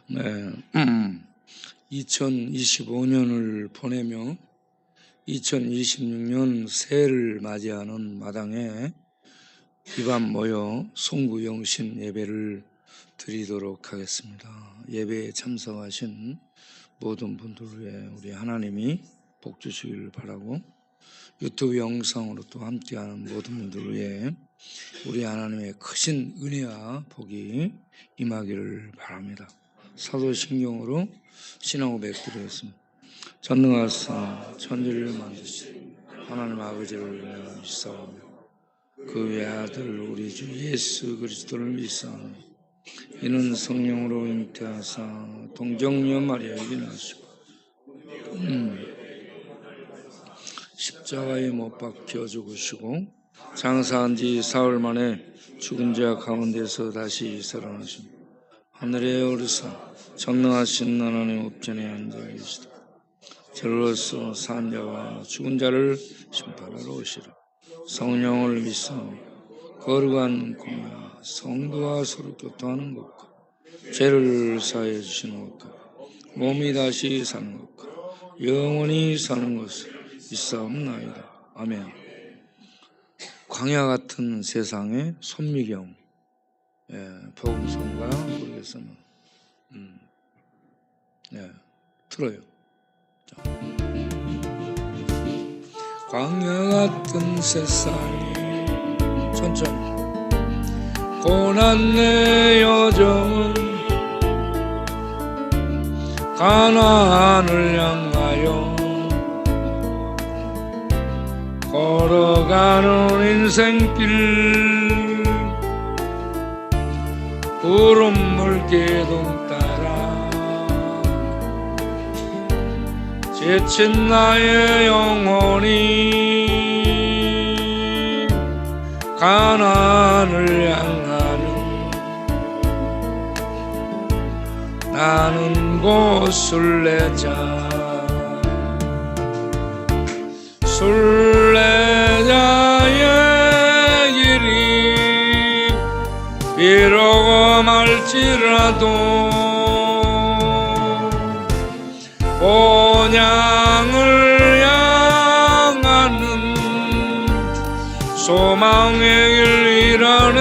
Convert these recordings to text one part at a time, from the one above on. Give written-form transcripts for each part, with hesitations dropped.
네, 2025년을 보내며 2026년 새해를 맞이하는 마당에 이 밤 모여 송구영신 예배를 드리도록 하겠습니다. 예배에 참석하신 모든 분들 위해 우리 하나님이 복 주시기를 바라고, 유튜브 영상으로 또 함께하는 모든 분들 위해 우리 하나님의 크신 은혜와 복이 임하기를 바랍니다. 사도신경으로 신앙 고백 드리겠습니다. 전능하사 천지를 만드신 하나님 아버지를 내가 믿사오며 그 외아들 우리 주 예수 그리스도를 믿사오며 이는 성령으로 잉태하사 동정녀 마리아에게 나시고 십자가에 못 박혀 죽으시고 장사한 지 사흘 만에 죽은 자 가운데서 다시 살아나신 하늘에 오르사 전능하신 하나님 우편에 앉아 계시다. 저로서 산 자와 죽은 자를 심판하러 오시라. 성령을 믿사오며 거룩한 공야 성도와 서로 교통하는 것과 죄를 사하여 주시는 것과 몸이 다시 사는 것과 영원히 사는 것을 믿사옵나이다. 아멘. 광야 같은 세상의 손미경 복음성가 모르겠으면 틀어요. 자. 광야 같은 세상에 천천히 고난의 여정은 가나안을 향하여 걸어가는 인생길 구름 물기둥 따라 지친 나의 영혼이 가나안을 향하는 나는 곧 순례자 순례자의 길이 비록 험할지라도 본향을 향하는 소망의 길이라네.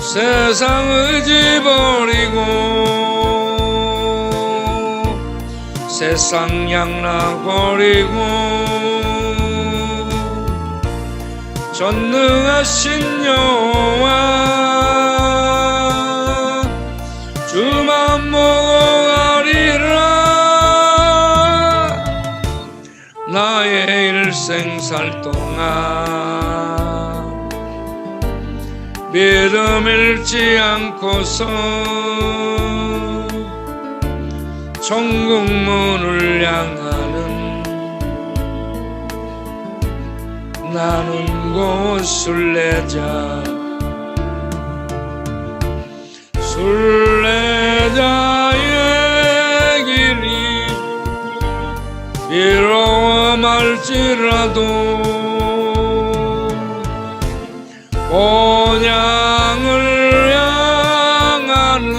세상 의지 버리고 세상 양락 버리고 전능하신 여호와 주만 보고 가리라. 나의 일생 살 동안 믿음 잃지 않고서 천국 문을 향하는 나는 곧 순례자 순례자의 길이 비록 험할지라도 본향을 향하는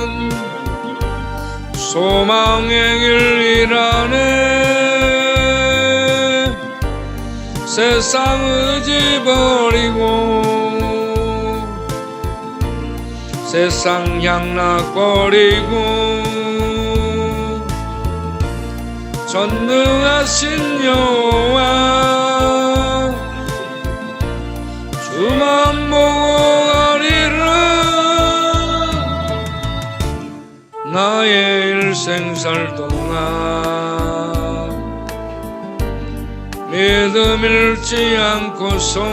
소망의 길이라네. 세상 의지 버리고 세상 향락 버리고 전능하신 여호와 주만 보고 가리라. 나의 일생 살 동안 믿음 잃지 않고서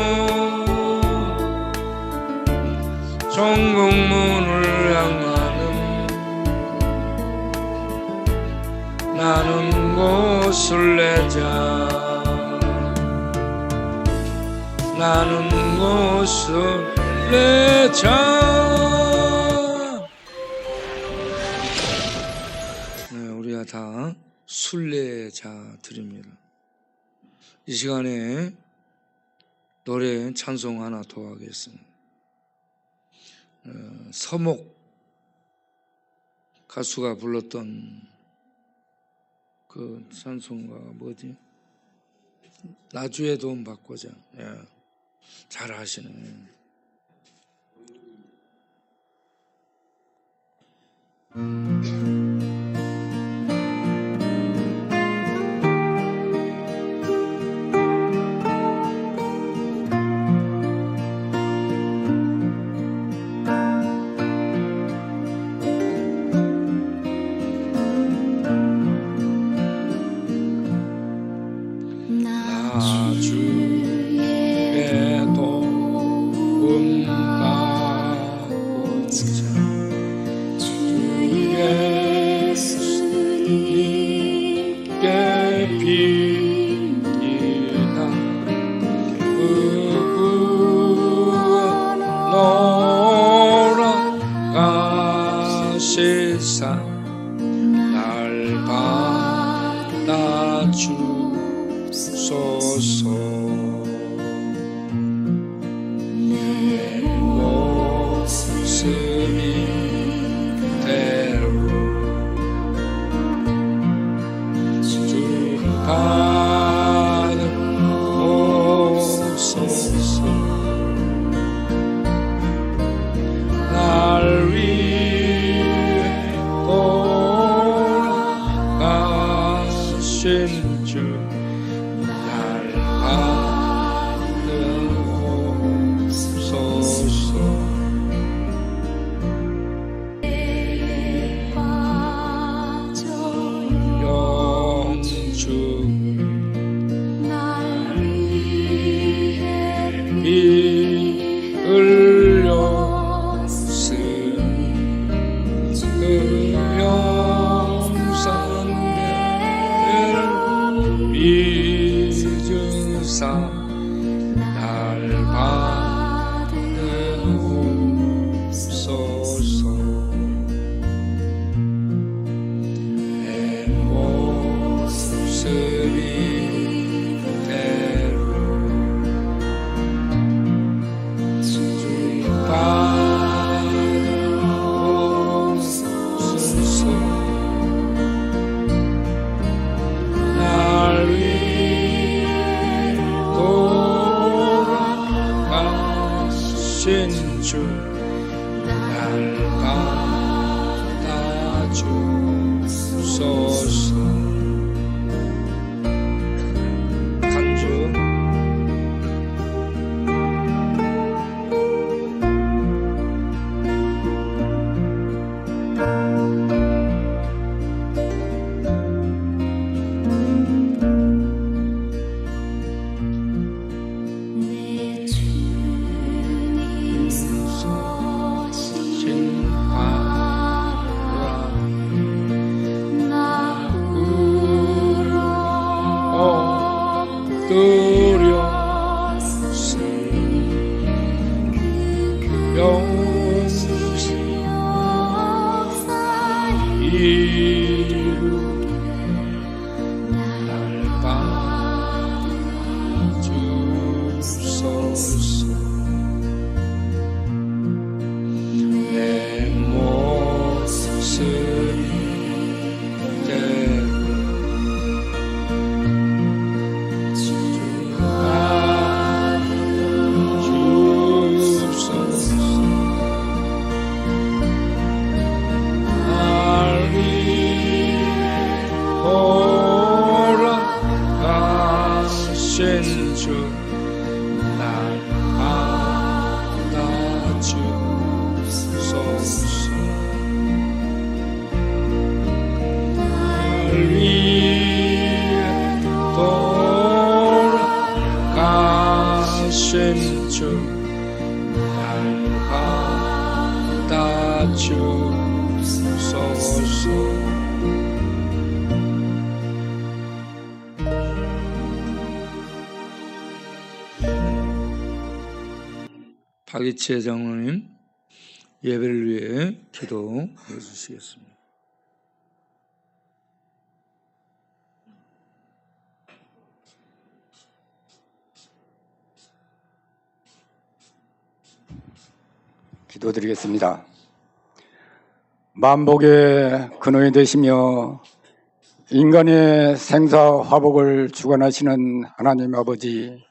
천국 문을 향하는 나는 곧 순례자 나는 곧 순례자. 우리가 다 순례자들입니다. 이 시간에 노래 찬송 하나 더 하겠습니다. 서목 가수가 불렀던 그 찬송가 뭐지? 나주의 도움 받고자. 예. 잘 하시네. 나주의 도움 받고자 주 예수님께 빕니다. 구원하러 가시사 날 받아주소서. 내 모습이 대로 주 받으소서. 날 위해 돌아가신 주 날 받으소서. 영주 비 흘렸으니 그 영산대를 잊으사 날 받으소서. 내 모습이 대로 주 받으소서. 날 위해 돌아가신 주 날 받아주소서. 간주 내 주님 서신 신하라 나 울어 엎드렸으니 영시 이루게 날 받으소서. 내 모습이 대로 주 받으소서. 날 위해 돌아가신 주 날 받아주소서. 날 위해 돌아가신 주 날 받아주소서. 박이채 장로님 예배를 위해 기도해 주시겠습니다. 기도드리겠습니다. 만복의 근원이 되시며 인간의 생사화복을 주관하시는 하나님 아버지,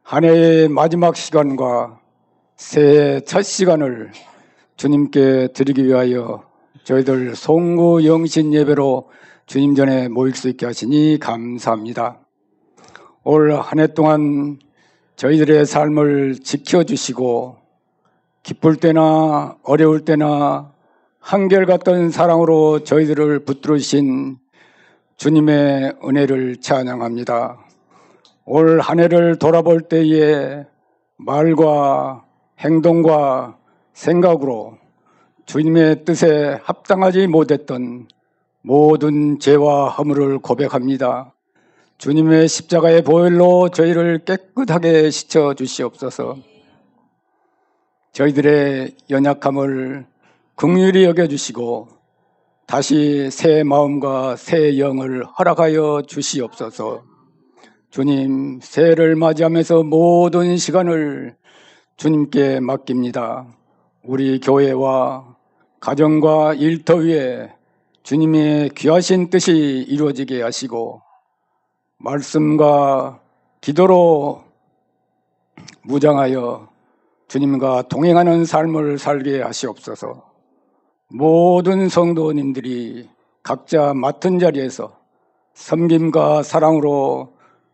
한 해의 마지막 시간과 새해 첫 시간을 주님께 드리기 위하여 저희들 송구 영신 예배로 주님 전에 모일 수 있게 하시니 감사합니다. 올 한 해 동안 저희들의 삶을 지켜주시고 기쁠 때나 어려울 때나 한결같던 사랑으로 저희들을 붙들으신 주님의 은혜를 찬양합니다. 올 한 해를 돌아볼 때에 말과 행동과 생각으로 주님의 뜻에 합당하지 못했던 모든 죄와 허물을 고백합니다. 주님의 십자가의 보혈로 저희를 깨끗하게 씻어 주시옵소서. 저희들의 연약함을 긍휼히 여겨주시고 다시 새 마음과 새 영을 허락하여 주시옵소서. 주님, 새해를 맞이하면서 모든 시간을 주님께 맡깁니다. 우리 교회와 가정과 일터 위에 주님의 귀하신 뜻이 이루어지게 하시고 말씀과 기도로 무장하여 주님과 동행하는 삶을 살게 하시옵소서. 모든 성도님들이 각자 맡은 자리에서 섬김과 사랑으로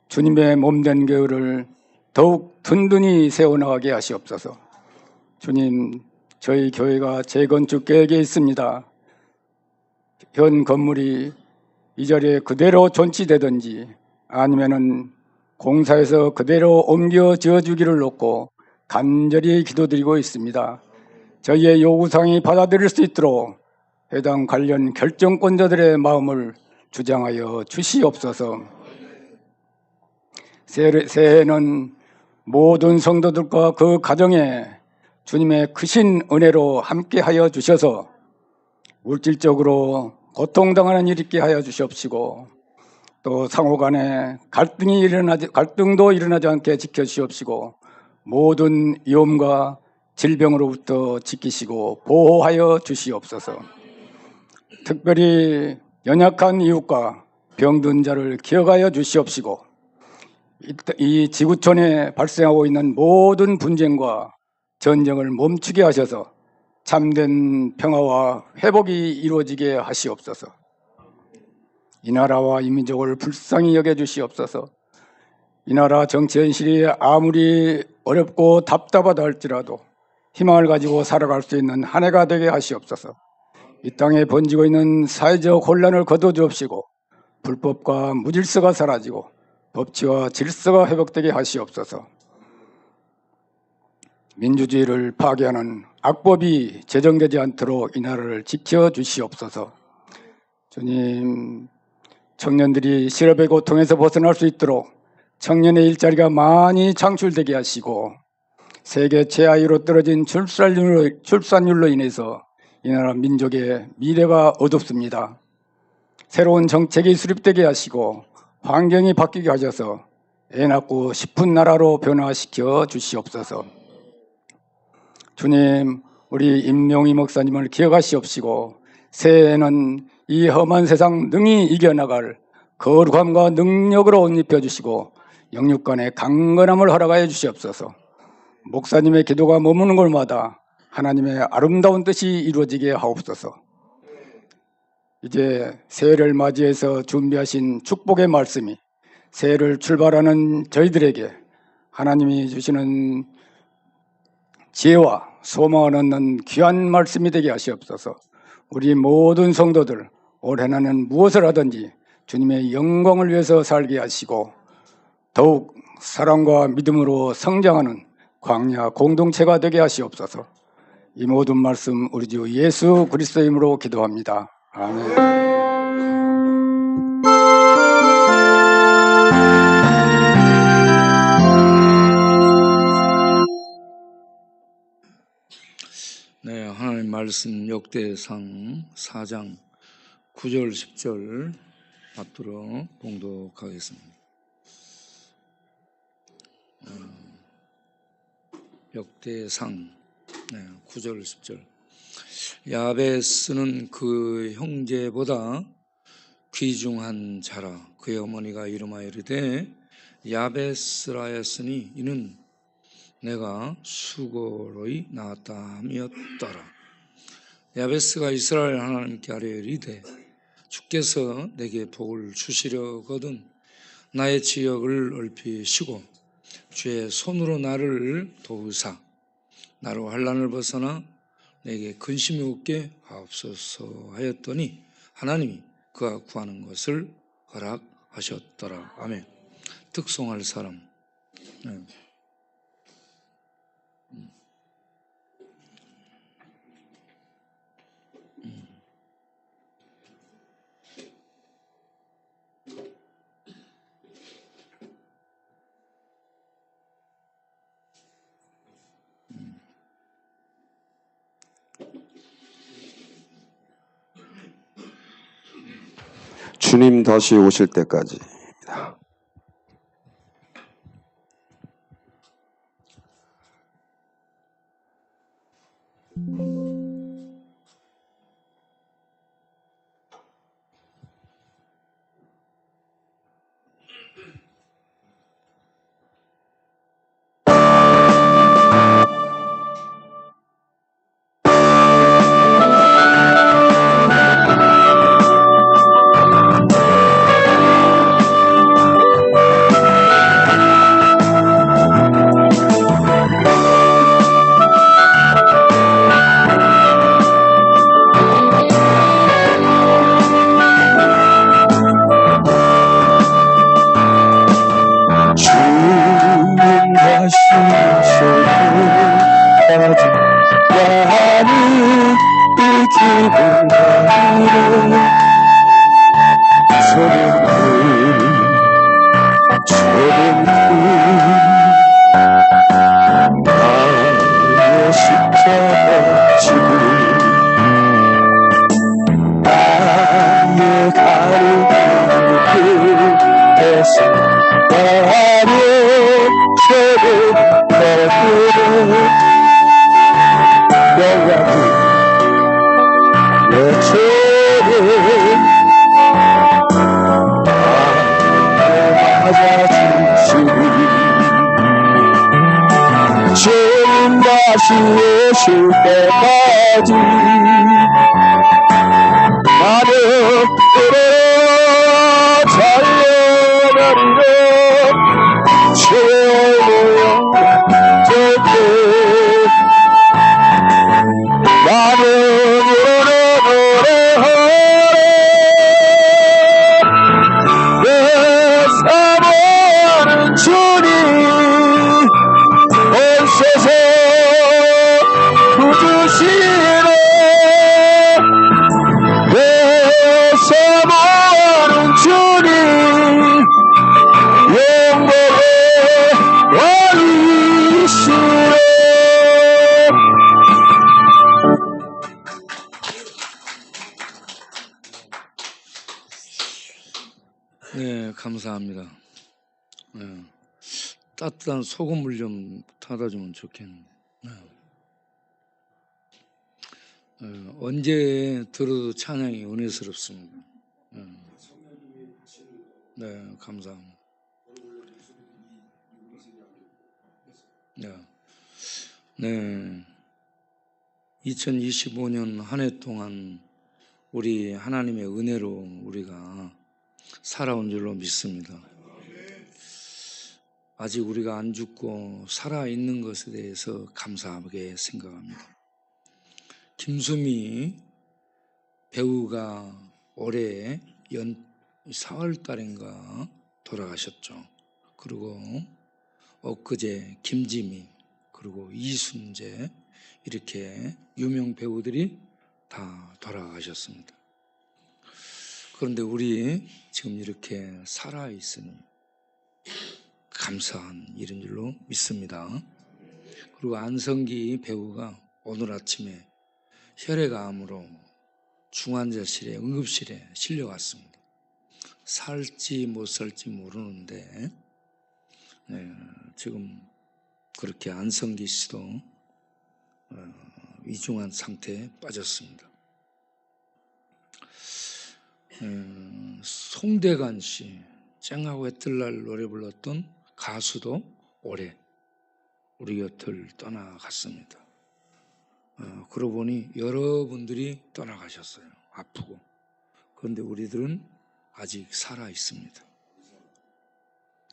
주님의 몸된 교회를 더욱 든든히 세워나가게 하시옵소서. 주님, 저희 교회가 재건축 계획에 있습니다. 현 건물이 이 자리에 그대로 존치되든지 아니면은 공사에서 그대로 옮겨 지어주기를 놓고 간절히 기도드리고 있습니다. 저희의 요구사항이 받아들일 수 있도록 해당 관련 결정권자들의 마음을 주장하여 주시옵소서. 새해는 모든 성도들과 그 가정에 주님의 크신 은혜로 함께하여 주셔서 물질적으로 고통당하는 일 있게 하여 주시옵시고 또 상호간에 갈등도 일어나지 않게 지켜주시옵시고 모든 위험과 질병으로부터 지키시고 보호하여 주시옵소서. 특별히 연약한 이웃과 병든 자를 기억하여 주시옵시고 이 지구촌에 발생하고 있는 모든 분쟁과 전쟁을 멈추게 하셔서 참된 평화와 회복이 이루어지게 하시옵소서. 이 나라와 이 민족을 불쌍히 여겨주시옵소서. 이 나라 정치 현실이 아무리 어렵고 답답하다 할지라도 희망을 가지고 살아갈 수 있는 한 해가 되게 하시옵소서. 이 땅에 번지고 있는 사회적 혼란을 거둬주옵시고 불법과 무질서가 사라지고 법치와 질서가 회복되게 하시옵소서. 민주주의를 파괴하는 악법이 제정되지 않도록 이 나라를 지켜주시옵소서. 주님, 청년들이 실업의 고통에서 벗어날 수 있도록 청년의 일자리가 많이 창출되게 하시고 세계 최하위로 떨어진 출산율로 인해서 이 나라 민족의 미래가 어둡습니다. 새로운 정책이 수립되게 하시고 환경이 바뀌게 하셔서 애 낳고 싶은 나라로 변화시켜 주시옵소서. 주님, 우리 임명희 목사님을 기억하시옵시고 새해에는 이 험한 세상 능히 이겨나갈 거룩함과 능력으로 옷 입혀주시고 영육간의 강건함을 허락하여 주시옵소서. 목사님의 기도가 머무는 곳마다 하나님의 아름다운 뜻이 이루어지게 하옵소서. 이제 새해를 맞이해서 준비하신 축복의 말씀이 새해를 출발하는 저희들에게 하나님이 주시는 지혜와 소망을 얻는 귀한 말씀이 되게 하시옵소서. 우리 모든 성도들 올해는 무엇을 하든지 주님의 영광을 위해서 살게 하시고 더욱 사랑과 믿음으로 성장하는 광야 공동체가 되게 하시옵소서. 이 모든 말씀 우리 주 예수 그리스도의 이름으로 기도합니다. 아멘. 네, 하나님 말씀 역대상 4장 9절 10절 받들어 봉독하겠습니다. 역대상 9절 10절 야베스는 그 형제보다 귀중한 자라. 그의 어머니가 이름하여 이르되 야베스라 하였으니 이는 내가 수고로이 낳았다 함이었더라. 야베스가 이스라엘 하나님께 아뢰어 이르되 주께서 내게 복을 주시려거든 나의 지역을 넓히시고 주의 손으로 나를 도우사 나로 환난을 벗어나 내게 근심이 없게 하옵소서 하였더니 하나님이 그가 구하는 것을 허락하셨더라. 아멘. 특송할 사람. 네. 주님 다시 오실 때까지. 네, 감사합니다. 네, 따뜻한 소금물 좀 타다 주면 좋겠는데. 네. 언제 들어도 찬양이 은혜스럽습니다. 네, 네, 감사합니다. 네, 네, 2025년 한 해 동안 우리 하나님의 은혜로 우리가 살아온 줄로 믿습니다. 아직 우리가 안 죽고 살아있는 것에 대해서 감사하게 생각합니다. 김수미 배우가 올해 4월 달인가 돌아가셨죠. 그리고 엊그제 김지미 그리고 이순재 이렇게 유명 배우들이 다 돌아가셨습니다. 그런데 우리 지금 이렇게 살아있으니 감사한 일인 줄로 믿습니다. 그리고 안성기 배우가 오늘 아침에 혈액암으로 중환자실에 응급실에 실려갔습니다. 살지 못 살지 모르는데 지금 그렇게 안성기 씨도 위중한 상태에 빠졌습니다. 송대관 씨, 쨍하고 해뜰 날 노래 불렀던 가수도 올해 우리 곁을 떠나갔습니다. 그러고 보니 여러분들이 떠나가셨어요. 아프고. 그런데 우리들은 아직 살아 있습니다.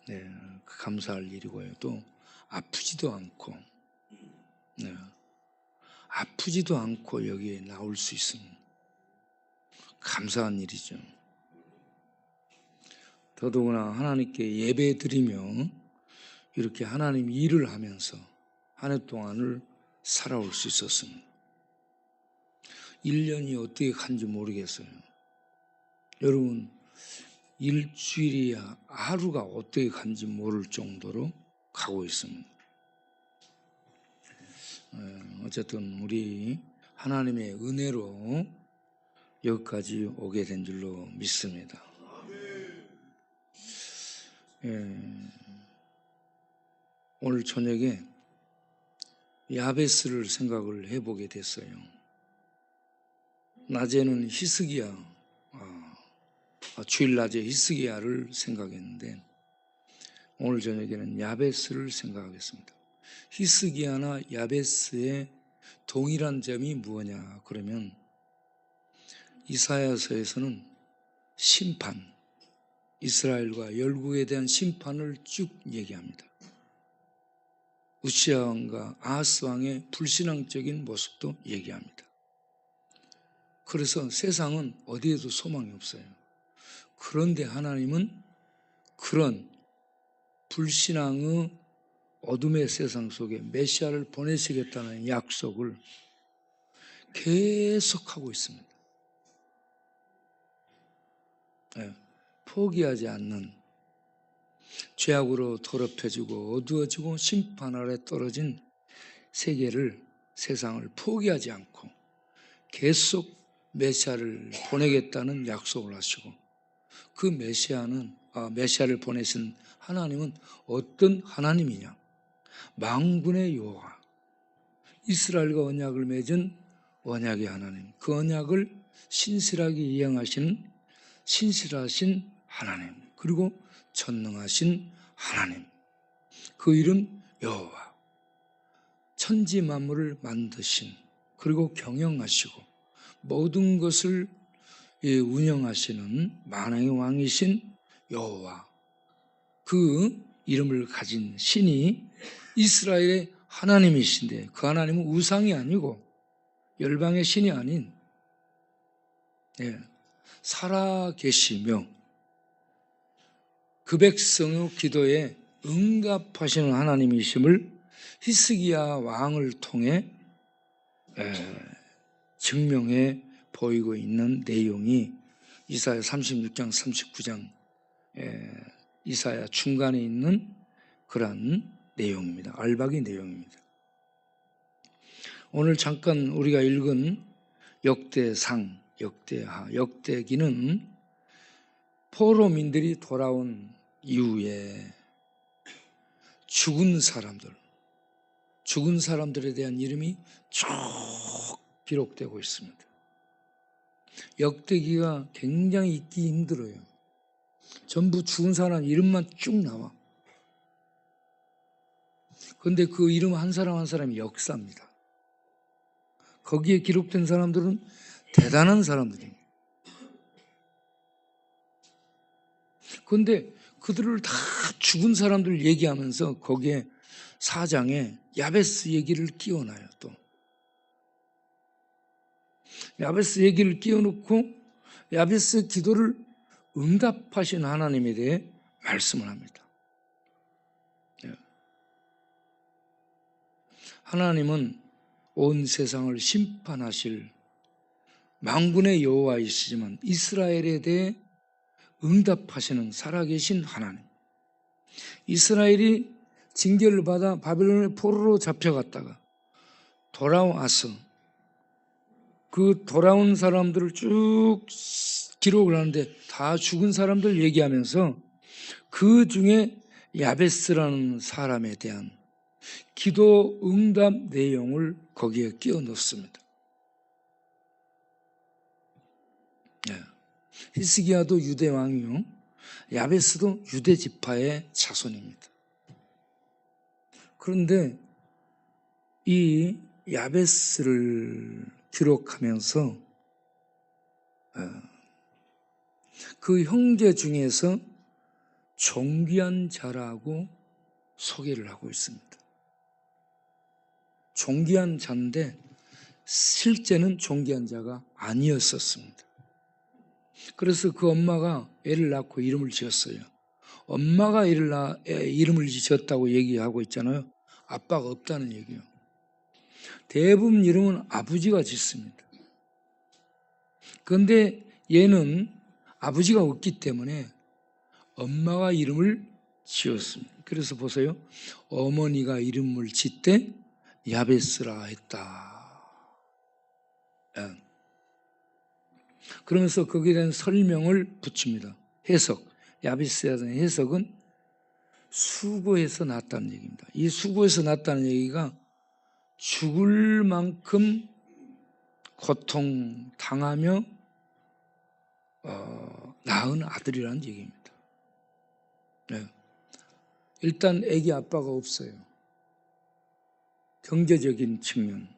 네, 감사할 일이고요. 또 아프지도 않고, 네, 아프지도 않고 여기에 나올 수 있으면 감사한 일이죠. 더더구나 하나님께 예배 드리며 이렇게 하나님 일을 하면서 한 해 동안을 살아올 수 있었습니다. 1년이 어떻게 간지 모르겠어요. 여러분, 일주일이 하루가 어떻게 간지 모를 정도로 가고 있습니다. 어쨌든 우리 하나님의 은혜로 여기까지 오게 된 줄로 믿습니다. 오늘 저녁에 야베스를 생각을 해보게 됐어요. 낮에는 히스기야, 주일 낮에 히스기야를 생각했는데 오늘 저녁에는 야베스를 생각하겠습니다. 히스기야나 야베스의 동일한 점이 무엇냐 그러면 이사야서에서는 심판, 이스라엘과 열국에 대한 심판을 쭉 얘기합니다. 우시야 왕과 아하스 왕의 불신앙적인 모습도 얘기합니다. 그래서 세상은 어디에도 소망이 없어요. 그런데 하나님은 그런 불신앙의 어둠의 세상 속에 메시아를 보내시겠다는 약속을 계속하고 있습니다. 네, 포기하지 않는, 죄악으로 더럽혀지고 어두워지고 심판 아래 떨어진 세상을 포기하지 않고 계속 메시아를 보내겠다는 약속을 하시고, 그 메시아를 보내신 하나님은 어떤 하나님이냐? 만군의 여호와, 이스라엘과 언약을 맺은 언약의 하나님, 그 언약을 신실하게 이행하시는 신실하신 하나님, 그리고 전능하신 하나님, 그 이름 여호와, 천지 만물을 만드신, 그리고 경영하시고 모든 것을 운영하시는 만왕의 왕이신 여호와, 그 이름을 가진 신이 이스라엘의 하나님이신데, 그 하나님은 우상이 아니고 열방의 신이 아닌 살아 계시며 그 백성의 기도에 응답하시는 하나님이심을 히스기야 왕을 통해 증명해 보이고 있는 내용이 이사야 36장, 39장, 이사야 중간에 있는 그러한 내용입니다. 알박이 내용입니다. 오늘 잠깐 우리가 읽은 역대상, 역대하, 역대기는 포로민들이 돌아온 이후에 죽은 사람들에 대한 이름이 쭉 기록되고 있습니다. 역대기가 굉장히 읽기 힘들어요. 전부 죽은 사람 이름만 쭉 나와. 그런데 그 이름 한 사람 한 사람이 역사입니다. 거기에 기록된 사람들은 대단한 사람들입니다. 그런데 그들을 다 죽은 사람들 얘기하면서 거기에 4장에 야베스 얘기를 끼워놔요. 또 야베스 얘기를 끼워놓고 야베스 기도를 응답하신 하나님에 대해 말씀을 합니다. 하나님은 온 세상을 심판하실 만군의 여호와이시지만 이스라엘에 대해 응답하시는 살아계신 하나님. 이스라엘이 징계를 받아 바벨론의 포로로 잡혀갔다가 돌아와서 그 돌아온 사람들을 쭉 기록을 하는데 다 죽은 사람들 얘기하면서 그 중에 야베스라는 사람에 대한 기도 응답 내용을 거기에 끼워 넣습니다. 히스기야도 유대 왕이요, 야베스도 유대 지파의 자손입니다. 그런데 이 야베스를 기록하면서 그 형제 중에서 존귀한 자라고 소개를 하고 있습니다. 존귀한 자인데 실제는 존귀한 자가 아니었었습니다. 그래서 그 엄마가 애를 낳고 이름을 지었어요. 엄마가 이름을 지었다고 얘기하고 있잖아요. 아빠가 없다는 얘기예요. 대부분 이름은 아버지가 짓습니다. 그런데 얘는 아버지가 없기 때문에 엄마가 이름을 지었습니다. 그래서 보세요. 어머니가 이름을 짓되 야베스라 했다. 그러면서 거기에 대한 설명을 붙입니다. 해석. 야베스에 대한 해석은 수고해서 낳았다는 얘기입니다. 이 수고해서 낳았다는 얘기가 죽을 만큼 고통당하며 낳은 아들이라는 얘기입니다. 일단 아기 아빠가 없어요. 경제적인 측면,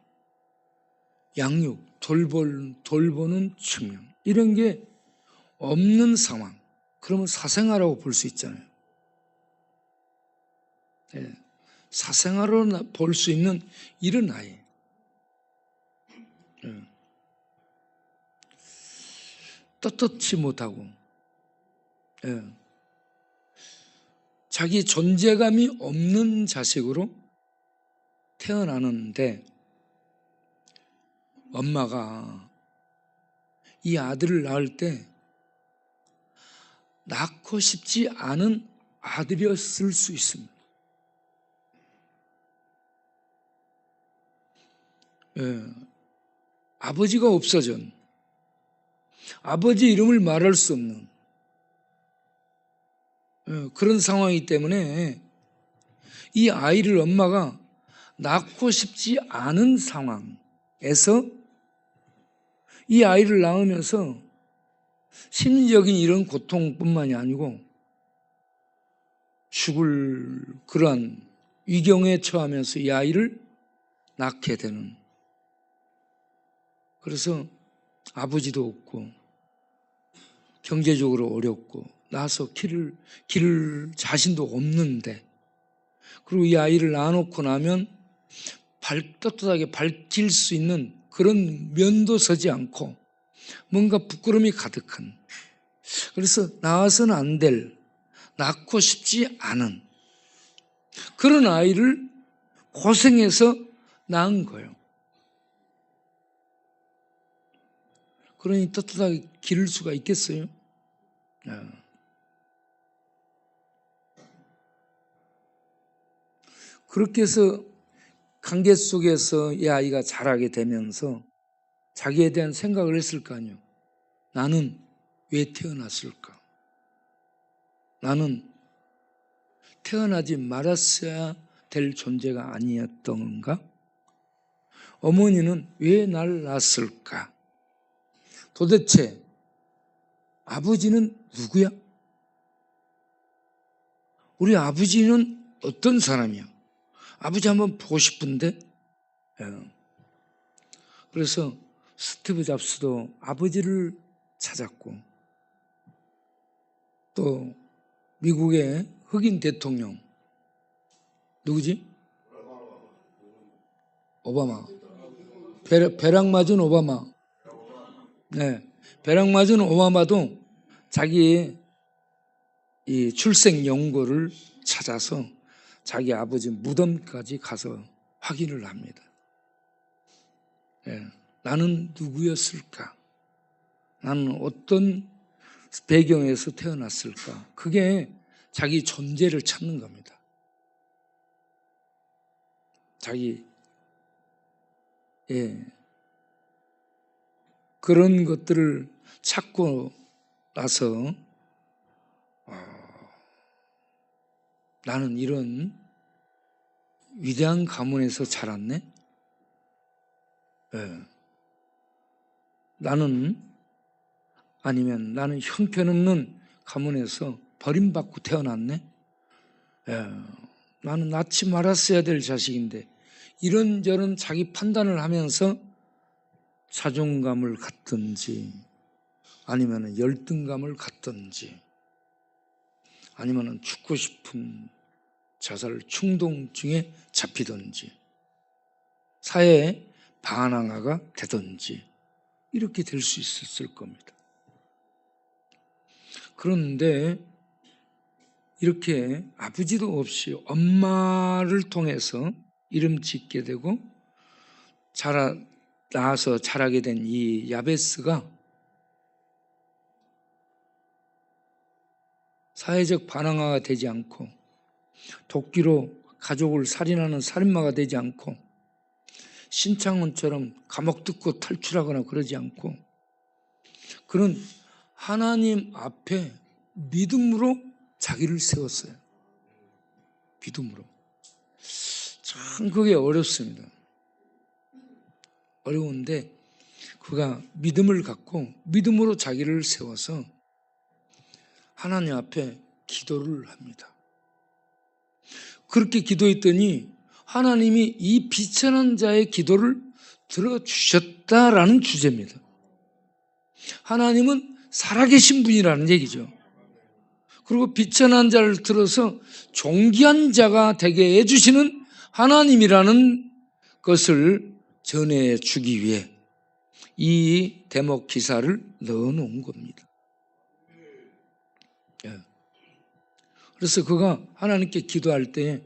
양육, 돌보는 측면, 이런 게 없는 상황. 그러면 사생아라고 볼 수 있잖아요. 사생아로 볼 수 있는 이런 아이. 떳떳지 못하고 자기 존재감이 없는 자식으로 태어나는데 엄마가 이 아들을 낳을 때 낳고 싶지 않은 아들이었을 수 있습니다. 아버지가 없어진, 아버지 이름을 말할 수 없는 그런 상황이기 때문에 이 아이를 엄마가 낳고 싶지 않은 상황에서 이 아이를 낳으면서 심리적인 이런 고통뿐만이 아니고 죽을 그러한 위경에 처하면서 이 아이를 낳게 되는, 그래서 아버지도 없고 경제적으로 어렵고 낳아서 기를 자신도 없는데, 그리고 이 아이를 낳아놓고 나면 떳떳하게 밝힐 수 있는 그런 면도 서지 않고 뭔가 부끄러움이 가득한, 그래서 낳아서는 안 될, 낳고 싶지 않은 그런 아이를 고생해서 낳은 거예요. 그러니 떳떳하게 기를 수가 있겠어요? 그렇게 해서 관계 속에서 이 아이가 자라게 되면서 자기에 대한 생각을 했을 거 아니에요. 나는 왜 태어났을까? 나는 태어나지 말았어야 될 존재가 아니었던가? 어머니는 왜 날 낳았을까? 도대체 아버지는 누구야? 우리 아버지는 어떤 사람이야? 아버지 한번 보고 싶은데? 그래서 스티브 잡스도 아버지를 찾았고, 또 미국의 흑인 대통령 누구지? 오바마. 벼락 맞은 오바마. 네, 벼락 맞은 오바마도 자기의 이 출생 연고를 찾아서 자기 아버지 무덤까지 가서 확인을 합니다. 나는 누구였을까? 나는 어떤 배경에서 태어났을까? 그게 자기 존재를 찾는 겁니다. 그런 것들을 찾고 나서 나는 이런 위대한 가문에서 자랐네? 예. 아니면 나는 형편없는 가문에서 버림받고 태어났네? 예. 나는 낳지 말았어야 될 자식인데, 이런저런 자기 판단을 하면서 자존감을 갖든지, 아니면 열등감을 갖든지, 아니면 죽고 싶은 자살 충동증에 잡히든지, 사회의 반항아가 되든지, 이렇게 될 수 있었을 겁니다. 그런데 이렇게 아버지도 없이 엄마를 통해서 이름 짓게 되고 낳아서 자라게 된 이 야베스가 사회적 반항아가 되지 않고, 도끼로 가족을 살인하는 살인마가 되지 않고, 신창훈처럼 감옥 뜯고 탈출하거나 그러지 않고, 그는 하나님 앞에 믿음으로 자기를 세웠어요. 믿음으로. 참 그게 어렵습니다. 어려운데 그가 믿음을 갖고 믿음으로 자기를 세워서 하나님 앞에 기도를 합니다. 그렇게 기도했더니 하나님이 이 비천한 자의 기도를 들어주셨다라는 주제입니다. 하나님은 살아계신 분이라는 얘기죠. 그리고 비천한 자를 들어서 존귀한 자가 되게 해주시는 하나님이라는 것을 전해주기 위해 이 대목 기사를 넣어놓은 겁니다. 그래서 그가 하나님께 기도할 때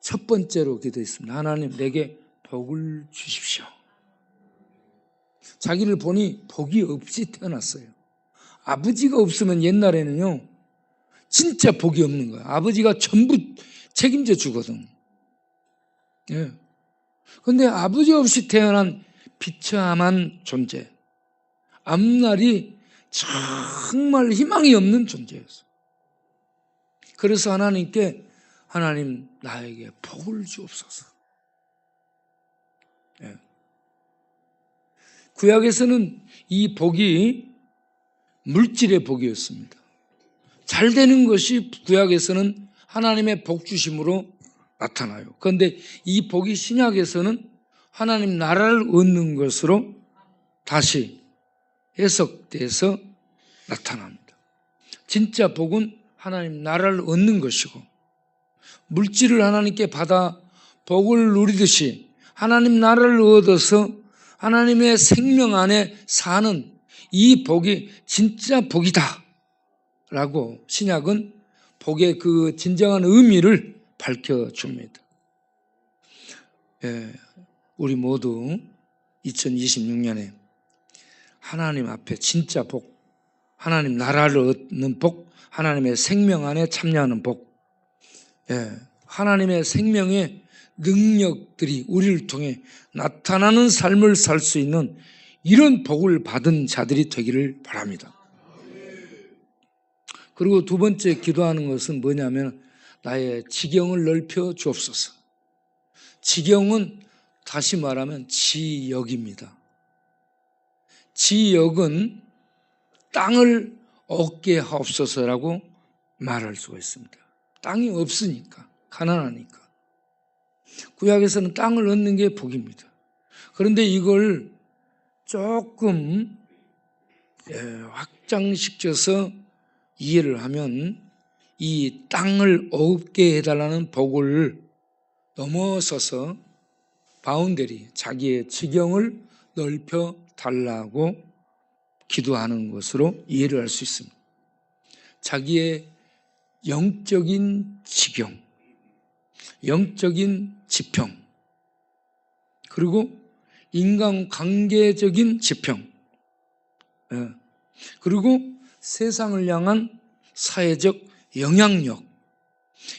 첫 번째로 기도했습니다. 하나님, 내게 복을 주십시오. 자기를 보니 복이 없이 태어났어요. 아버지가 없으면 옛날에는요, 진짜 복이 없는 거예요. 아버지가 전부 책임져 주거든. 예. 근데 아버지 없이 태어난 비참한 존재, 앞날이 정말 희망이 없는 존재였어요. 그래서 하나님께, 하나님, 나에게 복을 주옵소서. 예. 구약에서는 이 복이 물질의 복이었습니다. 잘 되는 것이 구약에서는 하나님의 복 주심으로 나타나요. 그런데 이 복이 신약에서는 하나님 나라를 얻는 것으로 다시 해석돼서 나타납니다. 진짜 복은 하나님 나라를 얻는 것이고, 물질을 하나님께 받아 복을 누리듯이 하나님 나라를 얻어서 하나님의 생명 안에 사는 이 복이 진짜 복이다 라고 신약은 복의 그 진정한 의미를 밝혀줍니다. 예, 우리 모두 2026년에 하나님 앞에 진짜 복, 하나님 나라를 얻는 복, 하나님의 생명 안에 참여하는 복, 하나님의 생명의 능력들이 우리를 통해 나타나는 삶을 살 수 있는 이런 복을 받은 자들이 되기를 바랍니다. 그리고 두 번째 기도하는 것은 뭐냐면, 나의 지경을 넓혀 주옵소서. 지경은 다시 말하면 지역입니다. 지역은 땅을 얻게 하옵소서라고 말할 수가 있습니다. 땅이 없으니까, 가난하니까. 구약에서는 땅을 얻는 게 복입니다. 그런데 이걸 조금 확장시켜서 이해를 하면, 이 땅을 얻게 해달라는 복을 넘어서서 바운더리, 자기의 지경을 넓혀 달라고 기도하는 것으로 이해를 할 수 있습니다. 자기의 영적인 지경, 영적인 지평, 그리고 인간관계적인 지평, 그리고 세상을 향한 사회적 영향력,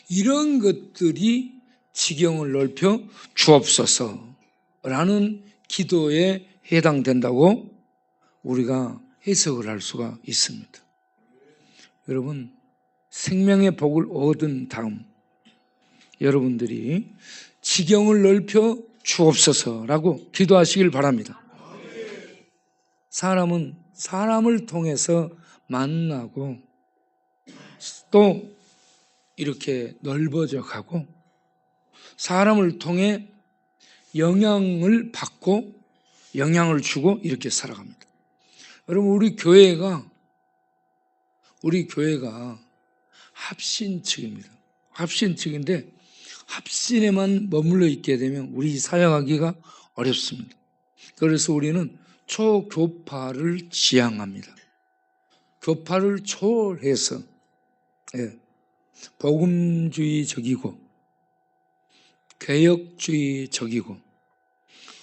이런 것들이 지경을 넓혀 주옵소서라는 기도에 해당된다고 우리가 해석을 할 수가 있습니다. 여러분, 생명의 복을 얻은 다음 여러분들이 지경을 넓혀 주옵소서라고 기도하시길 바랍니다. 사람은 사람을 통해서 만나고 또 이렇게 넓어져 가고 사람을 통해 영향을 받고 영향을 주고 이렇게 살아갑니다. 여러분, 우리 교회가 합신측입니다. 합신측인데 합신에만 머물러 있게 되면 우리 사역하기가 어렵습니다. 그래서 우리는 초교파를 지향합니다. 교파를 초월해서 복음주의적이고 개혁주의적이고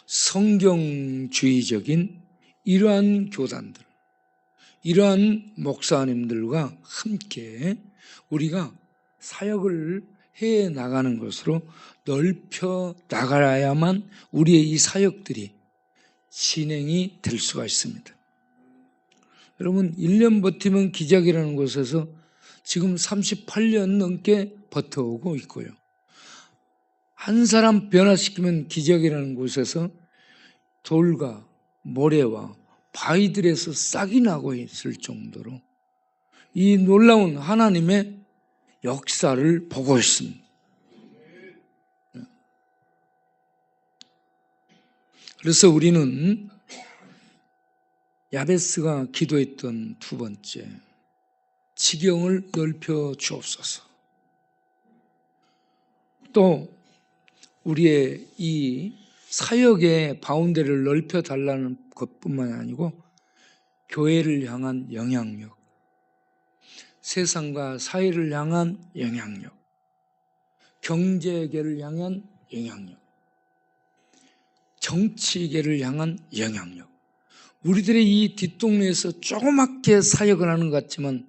성경주의적인 이러한 교단들, 이러한 목사님들과 함께 우리가 사역을 해 나가는 것으로 넓혀 나가야만 우리의 이 사역들이 진행이 될 수가 있습니다. 여러분, 1년 버티면 기적이라는 곳에서 지금 38년 넘게 버텨오고 있고요. 한 사람 변화시키면 기적이라는 곳에서 돌과 모래와 바위들에서 싹이 나고 있을 정도로 이 놀라운 하나님의 역사를 보고 있습니다. 그래서 우리는 야베스가 기도했던 두 번째, 지경을 넓혀 주옵소서. 또 우리의 이 사역의 바운더리를 넓혀 달라는 것뿐만 아니고 교회를 향한 영향력, 세상과 사회를 향한 영향력, 경제계를 향한 영향력, 정치계를 향한 영향력. 우리들의 이 뒷동네에서 조그맣게 사역을 하는 것 같지만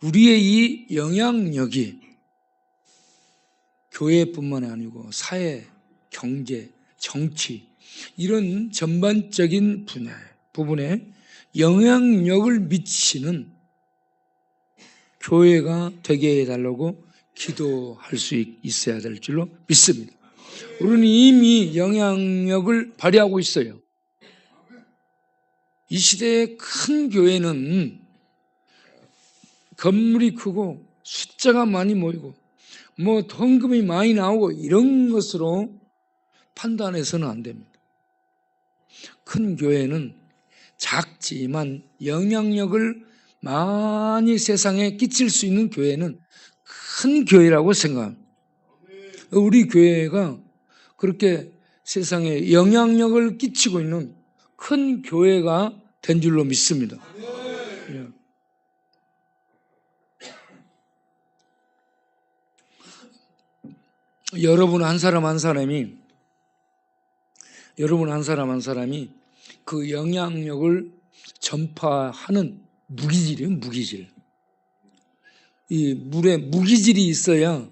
우리의 이 영향력이 교회뿐만 아니고 사회, 경제, 정치 이런 전반적인 부분에 영향력을 미치는 교회가 되게 해달라고 기도할 수 있어야 될 줄로 믿습니다. 우리는 이미 영향력을 발휘하고 있어요. 이 시대의 큰 교회는 건물이 크고 숫자가 많이 모이고 뭐 헌금이 많이 나오고 이런 것으로 판단해서는 안 됩니다. 큰 교회는 작지만 영향력을 많이 세상에 끼칠 수 있는 교회는 큰 교회라고 생각합니다. 우리 교회가 그렇게 세상에 영향력을 끼치고 있는 큰 교회가 된 줄로 믿습니다. 여러분 한 사람 한 사람이 그 영향력을 전파하는 무기질이에요. 무기질. 이 물에 무기질이 있어야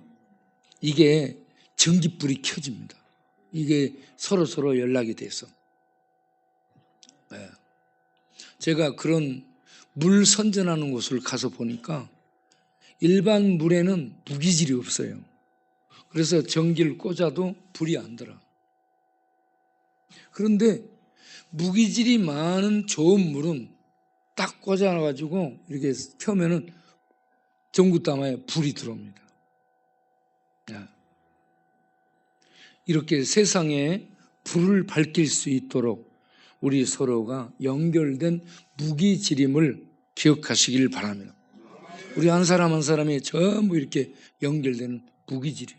이게 전기불이 켜집니다. 이게 서로 연락이 돼서. 제가 그런 물 선전하는 곳을 가서 보니까 일반 물에는 무기질이 없어요. 그래서 전기를 꽂아도 불이 안 들어. 그런데 무기질이 많은 좋은 물은 딱 꽂아가지고 이렇게 켜면은 전구담에 불이 들어옵니다. 이렇게 세상에 불을 밝힐 수 있도록 우리 서로가 연결된 무기질임을 기억하시길 바랍니다. 우리 한 사람 한 사람이 전부 이렇게 연결되는 무기질.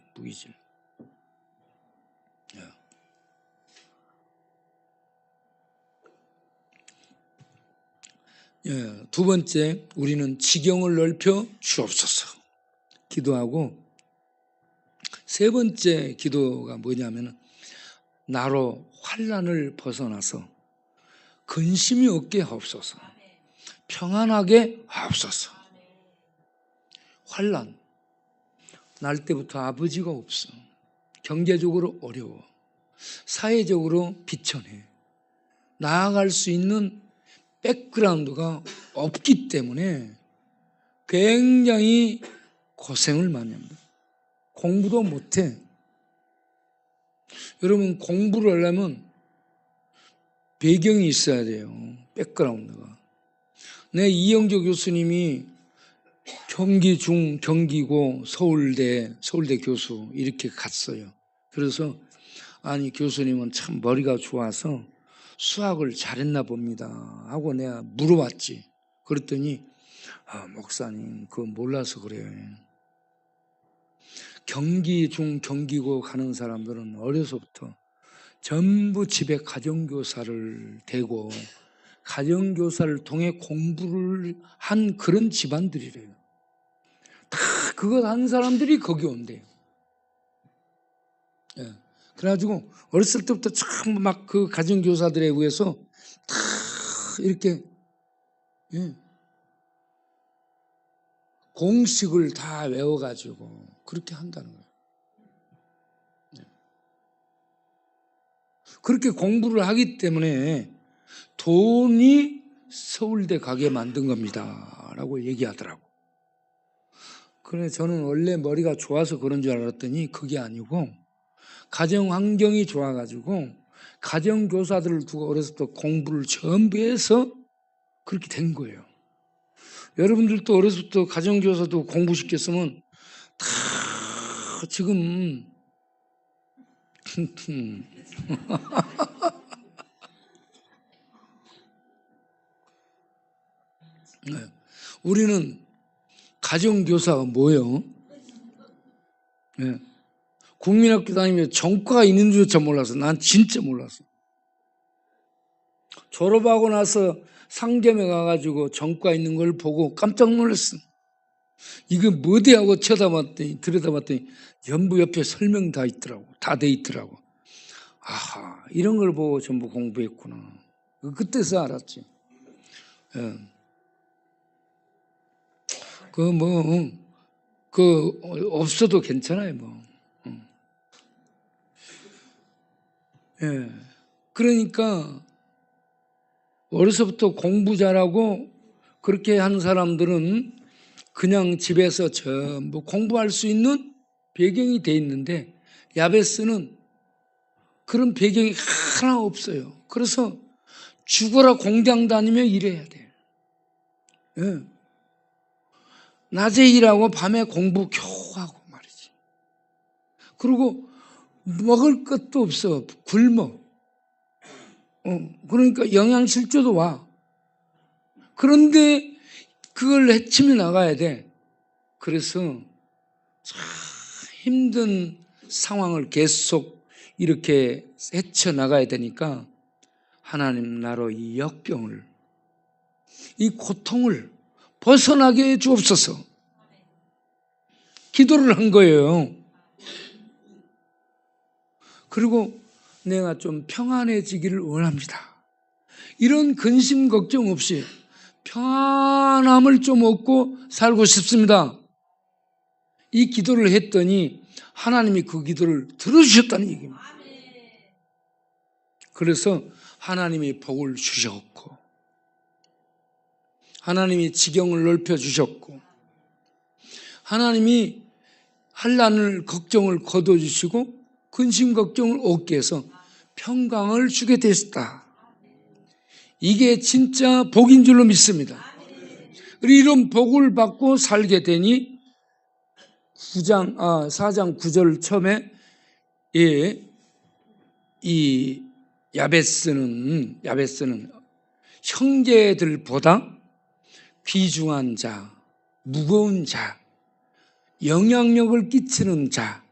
두 번째, 우리는 지경을 넓혀 주옵소서 기도하고, 세 번째 기도가 뭐냐면 나로 환난을 벗어나서 근심이 없게 하옵소서, 평안하게 하옵소서. 환난 날 때부터 아버지가 없어, 경제적으로 어려워, 사회적으로 비천해, 나아갈 수 있는 백그라운드가 없기 때문에 굉장히 고생을 많이 합니다. 공부도 못해. 여러분 공부를 하려면 배경이 있어야 돼요. 백그라운드가. 내 이영조 교수님이 경기중, 경기고, 서울대 교수 이렇게 갔어요. 그래서 아니 교수님은 참 머리가 좋아서 수학을 잘했나 봅니다 하고 내가 물어봤지. 그랬더니 목사님 그거 몰라서 그래요. 경기중, 경기고 가는 사람들은 어려서부터 전부 집에 가정교사를 대고 가정교사를 통해 공부를 한 그런 집안들이래요. 다 그거 한 사람들이 거기 온대요. 예. 그래가지고 어렸을 때부터 참 막 그 가정교사들에 의해서 다 이렇게 공식을 다 외워가지고 그렇게 한다는 거예요. 그렇게 공부를 하기 때문에 돈이 서울대 가게 만든 겁니다 라고 얘기하더라고. 그래 저는 원래 머리가 좋아서 그런 줄 알았더니 그게 아니고 가정 환경이 좋아가지고 가정교사들을 두고 어렸을 때 공부를 전부 해서 그렇게 된 거예요. 여러분들도 어렸을 때 가정교사도 공부시켰으면 다 지금 우리는 가정교사가 뭐예요? 네. 국민학교 다니면서 전과가 있는 줄조차 몰랐어. 난 진짜 몰랐어. 졸업하고 나서 상점에 가가지고 전과 있는 걸 보고 깜짝 놀랐어. 이거 뭐대 하고 들여다봤더니 전부 옆에 설명 다 있더라고. 다 돼 있더라고. 아하, 이런 걸 보고 전부 공부했구나. 그때서 알았지. 예. 없어도 괜찮아요, 뭐. 예. 그러니까, 어려서부터 공부 잘하고, 그렇게 한 사람들은 그냥 집에서 전부 공부할 수 있는 배경이 돼 있는데, 야베스는 그런 배경이 하나 없어요. 그래서 죽어라 공장 다니며 일해야 돼. 예. 낮에 일하고 밤에 공부 겨우 하고 말이지. 그리고 먹을 것도 없어. 굶어. 그러니까 영양실조도 와. 그런데 그걸 헤치며 나가야 돼. 그래서 참 힘든 상황을 계속 이렇게 헤쳐나가야 되니까 하나님 나로 이 역경을, 이 고통을 벗어나게 해 주옵소서. 기도를 한 거예요. 그리고 내가 좀 평안해지기를 원합니다. 이런 근심 걱정 없이 평안함을 좀 얻고 살고 싶습니다. 이 기도를 했더니 하나님이 그 기도를 들어주셨다는 얘기입니다. 그래서 하나님이 복을 주셨고 하나님이 지경을 넓혀주셨고 하나님이 환난을 걱정을 거둬주시고 근심 걱정을 없게 해서 평강을 주게 되었다. 이게 진짜 복인 줄로 믿습니다. 이런 복을 받고 살게 되니 4장 9절 처음에 이 야베스는 형제들보다 귀중한 자, 무거운 자, 영향력을 끼치는 자,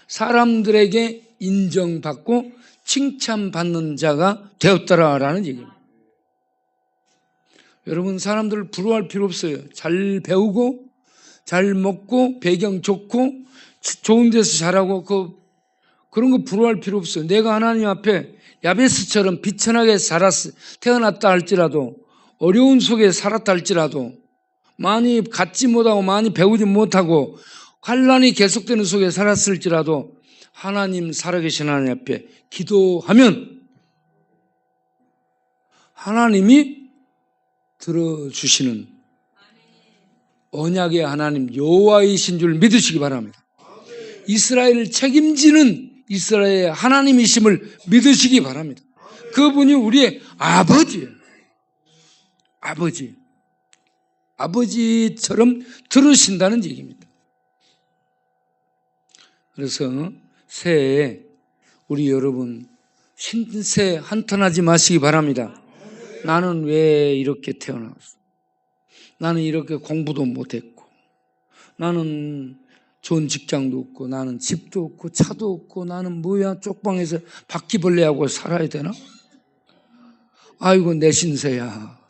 사람들에게 인정받고 칭찬받는 자가 되었더라라는 얘기입니다. 여러분 사람들을 부러워할 필요 없어요. 잘 배우고 잘 먹고 배경 좋고 좋은 데서 잘하고 그런 거 부러워할 필요 없어요. 내가 하나님 앞에 야베스처럼 비천하게 태어났다 할지라도 어려운 속에 살았다 할지라도 많이 갖지 못하고 많이 배우지 못하고 환난이 계속되는 속에 살았을지라도 하나님 살아계신 하나님 앞에 기도하면 하나님이 들어주시는 언약의 하나님 여호와이신 줄 믿으시기 바랍니다. 이스라엘을 책임지는 이스라엘의 하나님이심을 믿으시기 바랍니다. 그분이 우리의 아버지예요. 아버지. 아버지처럼 들으신다는 얘기입니다. 그래서 새해에 우리 여러분 신세 한탄하지 마시기 바랍니다. 나는 왜 이렇게 태어났어? 나는 이렇게 공부도 못했고, 나는 좋은 직장도 없고, 나는 집도 없고, 차도 없고, 나는 뭐야 쪽방에서 바퀴벌레하고 살아야 되나? 아이고 내 신세야.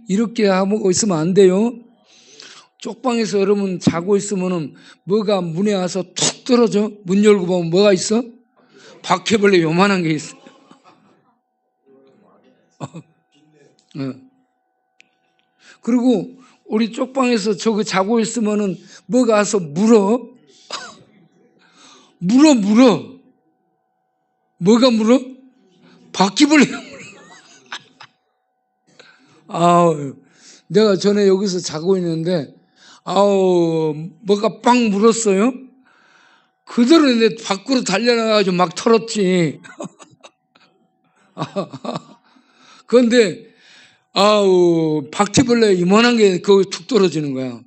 이렇게 하고 있으면 안 돼요. 쪽방에서 여러분 자고 있으면은 뭐가 문에 와서 툭 떨어져. 문 열고 보면 뭐가 있어? 바퀴벌레 요만한 게 있어. 그리고 우리 쪽방에서 저거 자고 있으면은 뭐가 와서 물어. 물어. 뭐가 물어? 바퀴벌레가 물어. 아우, 내가 전에 여기서 자고 있는데, 뭐가 빵 물었어요? 그대로 내 밖으로 달려나가가지고 막 털었지. 그런데, 바퀴벌레 이만한 게 거기 툭 떨어지는 거야.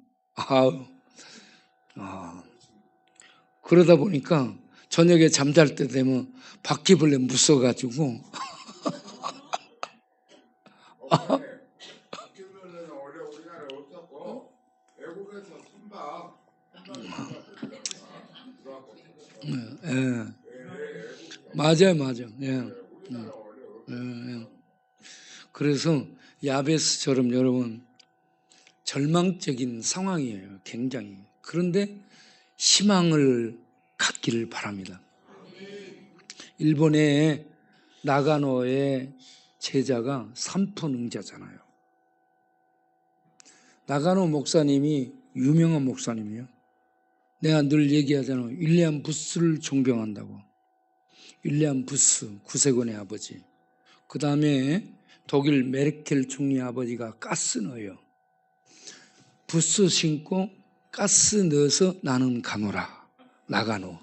그러다 보니까 저녁에 잠잘 때 되면 바퀴벌레 무서워가지고, 맞아요. 그래서 야베스처럼 여러분 절망적인 상황이에요. 굉장히. 그런데 희망을 갖기를 바랍니다. 일본의 나가노의 제자가 삼포능자잖아요. 나가노 목사님이 유명한 목사님이에요. 내가 늘 얘기하잖아. 윌리엄 부스를 존경한다고. 윌리엄 부스, 구세군의 아버지. 그 다음에 독일 메르켈 총리 아버지가 가스 넣어요. 부스 신고 가스 넣어서 나는 가노라. 나가노.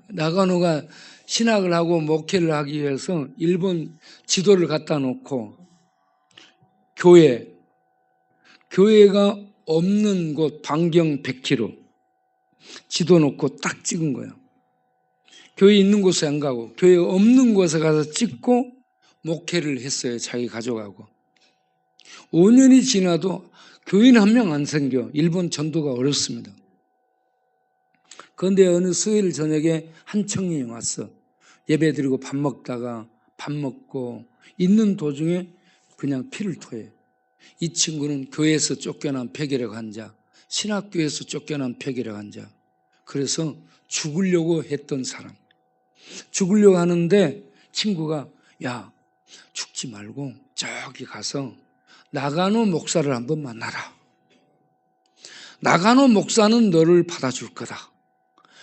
나가노가 신학을 하고 목회를 하기 위해서 일본 지도를 갖다 놓고 교회가 없는 곳 반경 100km 지도 놓고 딱 찍은 거예요. 교회 있는 곳에 안 가고 교회 없는 곳에 가서 찍고 목회를 했어요. 자기 가족하고. 5년이 지나도 교인 한 명 안 생겨. 일본 전도가 어렵습니다. 그런데 어느 수요일 저녁에 한 청년이 왔어. 예배 드리고 밥 먹다가 밥 먹고 있는 도중에 그냥 피를 토해. 이 친구는 교회에서 쫓겨난 폐결핵 환자, 신학교에서 쫓겨난 폐결핵 환자. 그래서 죽으려고 했던 사람. 죽으려고 하는데 친구가 야, 죽지 말고 저기 가서 나가노 목사를 한번 만나라. 나가노 목사는 너를 받아줄 거다.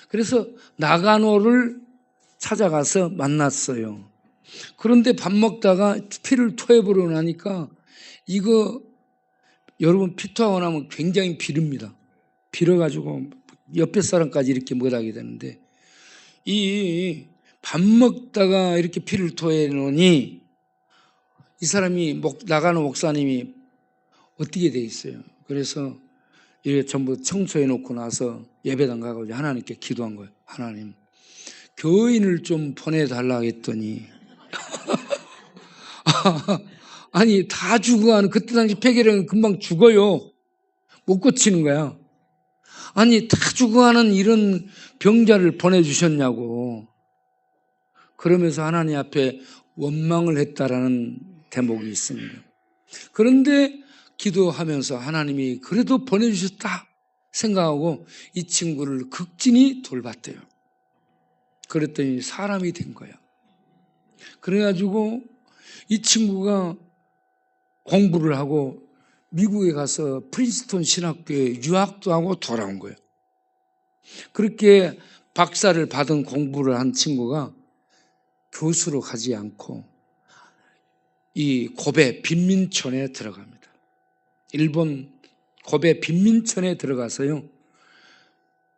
그래서 나가노를 찾아가서 만났어요. 그런데 밥 먹다가 피를 토해버리고 나니까 이거 여러분 피 토하고 나면 굉장히 비릅니다. 빌어가지고 옆에 사람까지 이렇게 못하게 되는데 이 밥 먹다가 이렇게 피를 토해 놓으니 이 사람이 나가노 목사님이 어떻게 돼 있어요. 그래서 이렇게 전부 청소해 놓고 나서 예배당 가고 하나님께 기도한 거예요. 하나님, 교인을 좀 보내달라고 했더니 아니 다 죽어가는 그때 당시 폐결핵은 금방 죽어요. 못 고치는 거야. 아니 다 죽어가는 이런 병자를 보내주셨냐고. 그러면서 하나님 앞에 원망을 했다라는 대목이 있습니다. 그런데 기도하면서 하나님이 그래도 보내주셨다 생각하고 이 친구를 극진히 돌봤대요. 그랬더니 사람이 된 거야. 그래가지고 이 친구가 공부를 하고 미국에 가서 프린스턴 신학교에 유학도 하고 돌아온 거예요. 그렇게 박사를 받은 공부를 한 친구가 교수로 가지 않고 이 고베 빈민촌에 들어갑니다. 일본 고베 빈민촌에 들어가서요.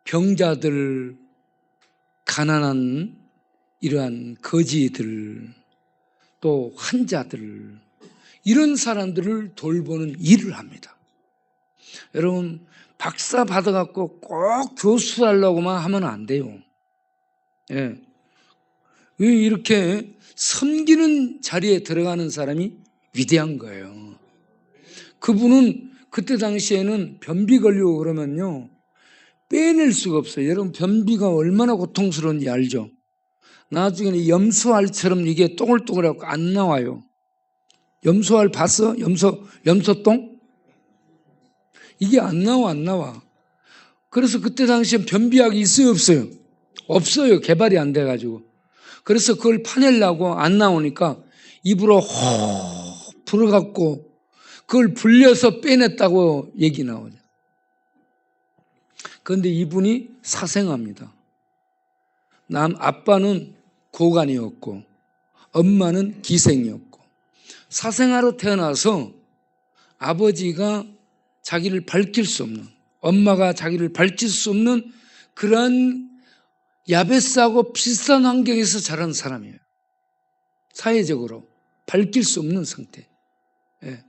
병자들, 가난한 이러한 거지들, 또 환자들, 이런 사람들을 돌보는 일을 합니다. 여러분, 박사 받아갖고 꼭 교수 하려고만 하면 안 돼요. 예. 이렇게 섬기는 자리에 들어가는 사람이 위대한 거예요. 그분은 그때 당시에는 변비 걸리고 그러면요, 빼낼 수가 없어요. 여러분, 변비가 얼마나 고통스러운지 알죠? 나중에는 염소알처럼 이게 동글동글하고 안 나와요. 염소알 봤어? 염소똥? 이게 안 나와. 그래서 그때 당시엔 변비약이 있어요, 없어요? 없어요. 개발이 안 돼가지고. 그래서 그걸 파내려고 안 나오니까 입으로 호흡 불어갖고 그걸 불려서 빼냈다고 얘기 나오죠. 그런데 이분이 사생아입니다. 아빠는 고관이었고 엄마는 기생이었고, 사생아로 태어나서 아버지가 자기를 밝힐 수 없는, 엄마가 자기를 밝힐 수 없는 그런 야베스하고 비슷한 환경에서 자란 사람이에요. 사회적으로 밝힐 수 없는 상태. 예.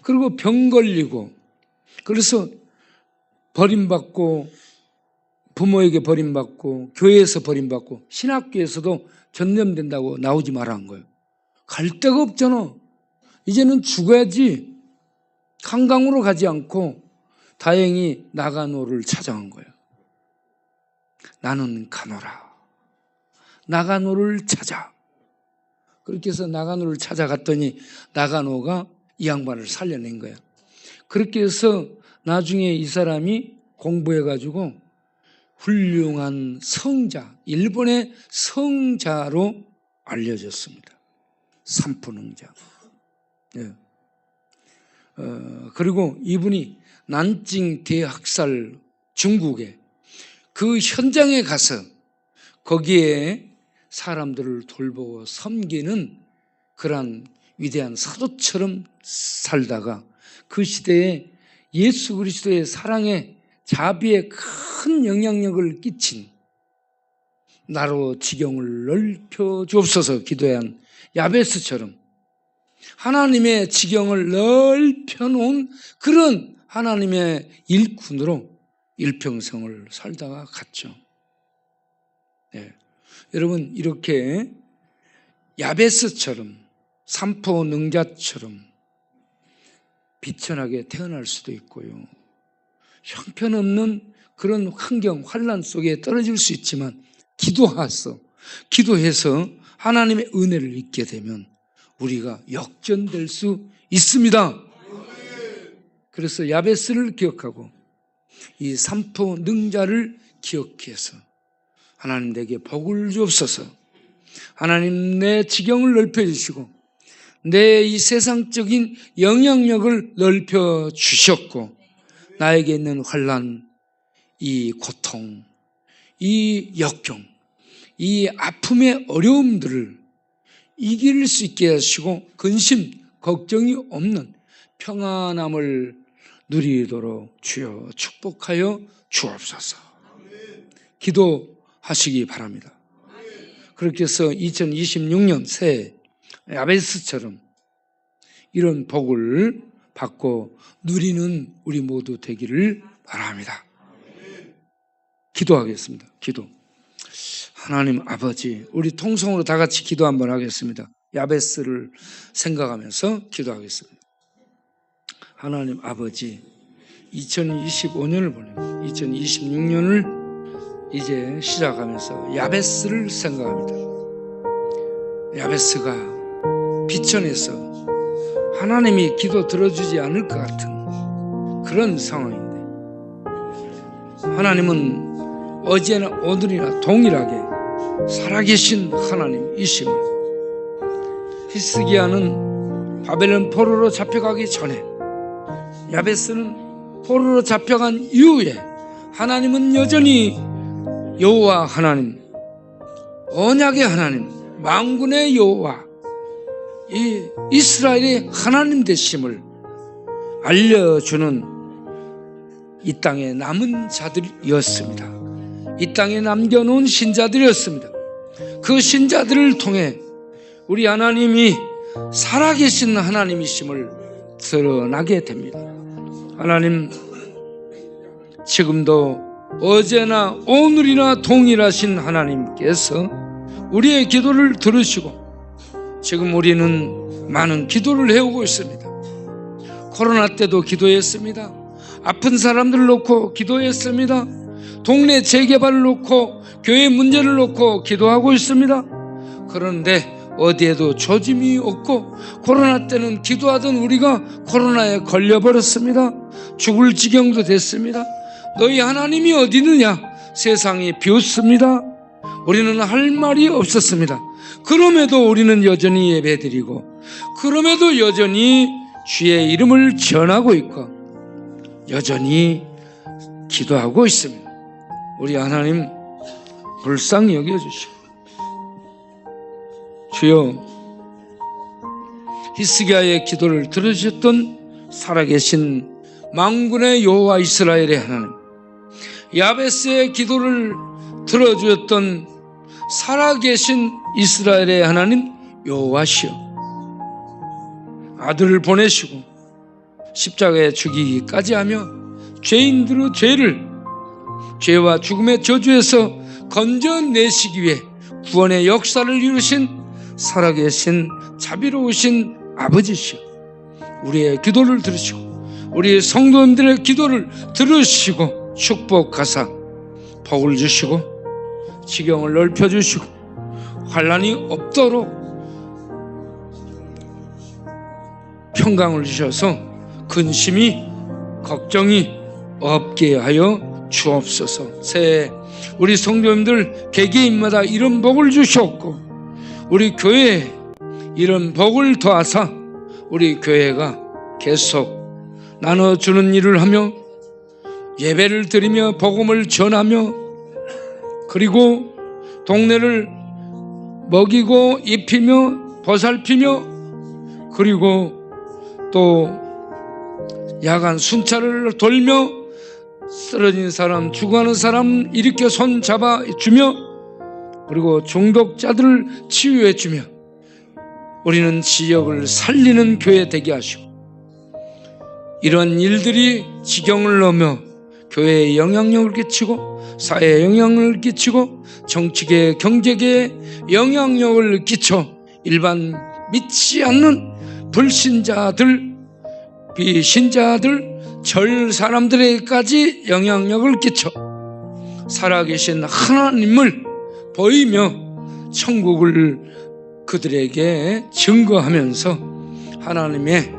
그리고 병 걸리고, 그래서 버림받고, 부모에게 버림받고, 교회에서 버림받고, 신학교에서도 전념된다고 나오지 말라는 거예요. 갈 데가 없잖아. 이제는 죽어야지. 한강으로 가지 않고 다행히 나가노를 찾아간 거예요. 나는 가노라. 나가노를 찾아. 그렇게 해서 나가노를 찾아갔더니 나가노가 이 양반을 살려낸 거예요. 그렇게 해서 나중에 이 사람이 공부해가지고 훌륭한 성자, 일본의 성자로 알려졌습니다. 삼포능자. 네. 그리고 이분이 난징 대학살 중국에 그 현장에 가서 거기에 사람들을 돌보고 섬기는 그러한 위대한 사도처럼 살다가 그 시대에 예수 그리스도의 사랑의 자비에 큰 영향력을 끼친, 나로 지경을 넓혀 주옵소서 기도한 야베스처럼 하나님의 지경을 넓혀 놓은 그런 하나님의 일꾼으로 일평생을 살다가 갔죠. 네. 여러분, 이렇게 야베스처럼, 삼포능자처럼 비천하게 태어날 수도 있고요, 형편없는 그런 환경, 환난 속에 떨어질 수 있지만 기도해서 하나님의 은혜를 잊게 되면 우리가 역전될 수 있습니다. 그래서 야베스를 기억하고 이 삼포능자를 기억해서 하나님 내게 복을 주옵소서. 하나님 내 지경을 넓혀주시고 내 이 세상적인 영향력을 넓혀 주셨고, 나에게 있는 환난, 이 고통, 이 역경, 이 아픔의 어려움들을 이길 수 있게 하시고 근심, 걱정이 없는 평안함을 누리도록 주여 축복하여 주옵소서. 기도하시기 바랍니다. 그렇게 해서 2026년 새해 야베스처럼 이런 복을 받고 누리는 우리 모두 되기를 바랍니다. 기도하겠습니다. 기도. 하나님 아버지, 우리 통성으로 다 같이 기도 한번 하겠습니다. 야베스를 생각하면서 기도하겠습니다. 하나님 아버지, 2025년을 보내고 2026년을 이제 시작하면서 야베스를 생각합니다. 야베스가 비천에서 하나님이 기도 들어주지 않을 것 같은 그런 상황인데, 하나님은 어제나 오늘이나 동일하게 살아계신 하나님이심을, 히스기야는 바벨론 포로로 잡혀가기 전에, 야베스는 포로로 잡혀간 이후에 하나님은 여전히 여호와 하나님, 언약의 하나님, 만군의 여호와, 이 이스라엘의 하나님 되심을 알려주는 이 땅에 남은 자들이었습니다. 이 땅에 남겨놓은 신자들이었습니다. 그 신자들을 통해 우리 하나님이 살아계신 하나님이심을 드러나게 됩니다. 하나님 지금도 어제나 오늘이나 동일하신 하나님께서 우리의 기도를 들으시고 지금 우리는 많은 기도를 해오고 있습니다. 코로나 때도 기도했습니다. 아픈 사람들을 놓고 기도했습니다. 동네 재개발을 놓고 교회 문제를 놓고 기도하고 있습니다. 그런데 어디에도 조짐이 없고 코로나 때는 기도하던 우리가 코로나에 걸려버렸습니다. 죽을 지경도 됐습니다. 너희 하나님이 어디 있느냐? 세상이 비웃습니다. 우리는 할 말이 없었습니다. 그럼에도 우리는 여전히 예배드리고 그럼에도 여전히 주의 이름을 전하고 있고 여전히 기도하고 있습니다. 우리 하나님 불쌍히 여겨주시고 주여 히스기야의 기도를 들으셨던 살아계신 만군의 여호와 이스라엘의 하나님, 야베스의 기도를 들어주었던 살아계신 이스라엘의 하나님 여호와시여, 아들을 보내시고 십자가에 죽이기까지 하며 죄인들의 죄와 죽음의 저주에서 건져내시기 위해 구원의 역사를 이루신 살아계신 자비로우신 아버지시여, 우리의 기도를 들으시고 우리 성도님들의 기도를 들으시고 축복하사 복을 주시고 지경을 넓혀주시고 환난이 없도록 평강을 주셔서 근심이 걱정이 없게 하여 주옵소서. 새해 우리 성도님들 개개인마다 이런 복을 주셨고 우리 교회에 이런 복을 더하사 우리 교회가 계속 나눠주는 일을 하며 예배를 드리며 복음을 전하며 그리고 동네를 먹이고 입히며 보살피며 그리고 또 야간 순찰을 돌며 쓰러진 사람, 죽어가는 사람 일으켜 손 잡아주며 그리고 중독자들을 치유해주며 우리는 지역을 살리는 교회 되게 하시고 이런 일들이 지경을 넘어 교회에 영향력을 끼치고 사회에 영향력을 끼치고 정치계, 경제계에 영향력을 끼쳐 일반 믿지 않는 불신자들, 비신자들, 절 사람들에게까지 영향력을 끼쳐 살아계신 하나님을 보이며 천국을 그들에게 증거하면서 하나님의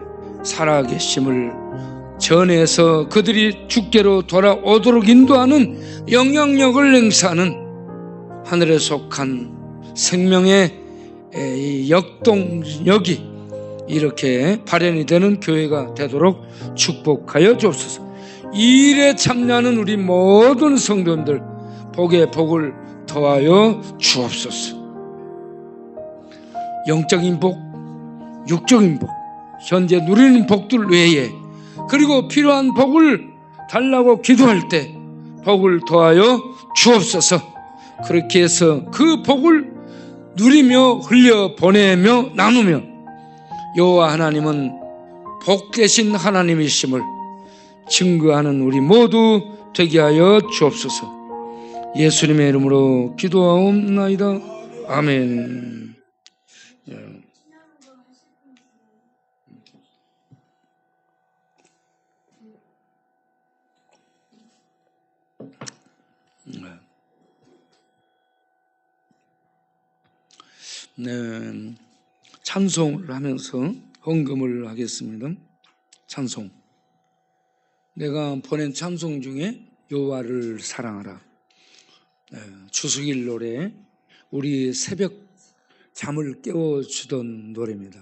살아계심을 전해서 그들이 주께로 돌아오도록 인도하는 영향력을 행사하는 하늘에 속한 생명의 역동력이 이렇게 발현이 되는 교회가 되도록 축복하여 주옵소서. 이 일에 참여하는 우리 모든 성도님들 복에 복을 더하여 주옵소서. 영적인 복, 육적인 복, 현재 누리는 복들 외에 그리고 필요한 복을 달라고 기도할 때 복을 더하여 주옵소서. 그렇게 해서 그 복을 누리며 흘려보내며 나누며 여호와 하나님은 복되신 하나님이심을 증거하는 우리 모두 되게 하여 주옵소서. 예수님의 이름으로 기도하옵나이다. 아멘. 네, 찬송을 하면서 헌금을 하겠습니다. 찬송. 내가 보낸 찬송 중에 여호와를 사랑하라. 추수길 노래, 우리 새벽 잠을 깨워주던 노래입니다.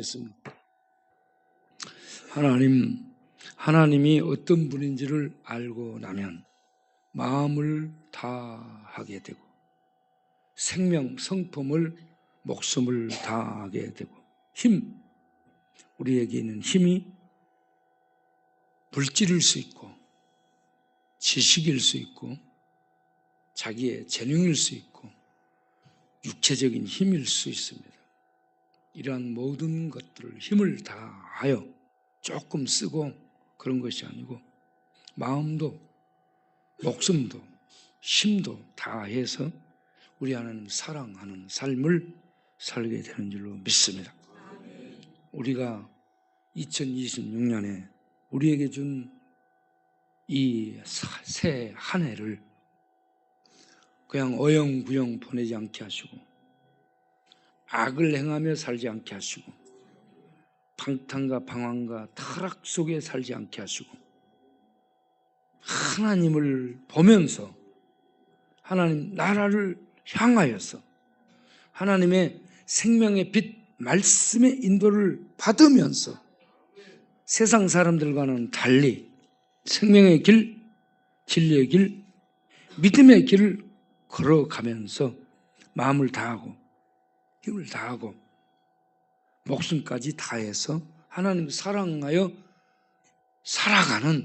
기도하겠습니다. 하나님이 어떤 분인지를 알고 나면 마음을 다하게 되고 생명, 성품을, 목숨을 다하게 되고 우리에게 있는 힘이 물질일 수 있고 지식일 수 있고 자기의 재능일 수 있고 육체적인 힘일 수 있습니다. 이러한 모든 것들을 힘을 다하여 조금 쓰고 그런 것이 아니고 마음도 목숨도 힘도 다해서 우리 하나님 사랑하는 삶을 살게 되는 줄로 믿습니다. 우리가 2026년에 우리에게 준 이 새 한 해를 그냥 어영부영 보내지 않게 하시고 악을 행하며 살지 않게 하시고 방탕과 방황과 타락 속에 살지 않게 하시고 하나님을 보면서 하나님 나라를 향하여서 하나님의 생명의 빛 말씀의 인도를 받으면서 세상 사람들과는 달리 생명의 길, 진리의 길, 믿음의 길을 걸어가면서 마음을 다하고 힘을 다하고 목숨까지 다해서 하나님을 사랑하여 살아가는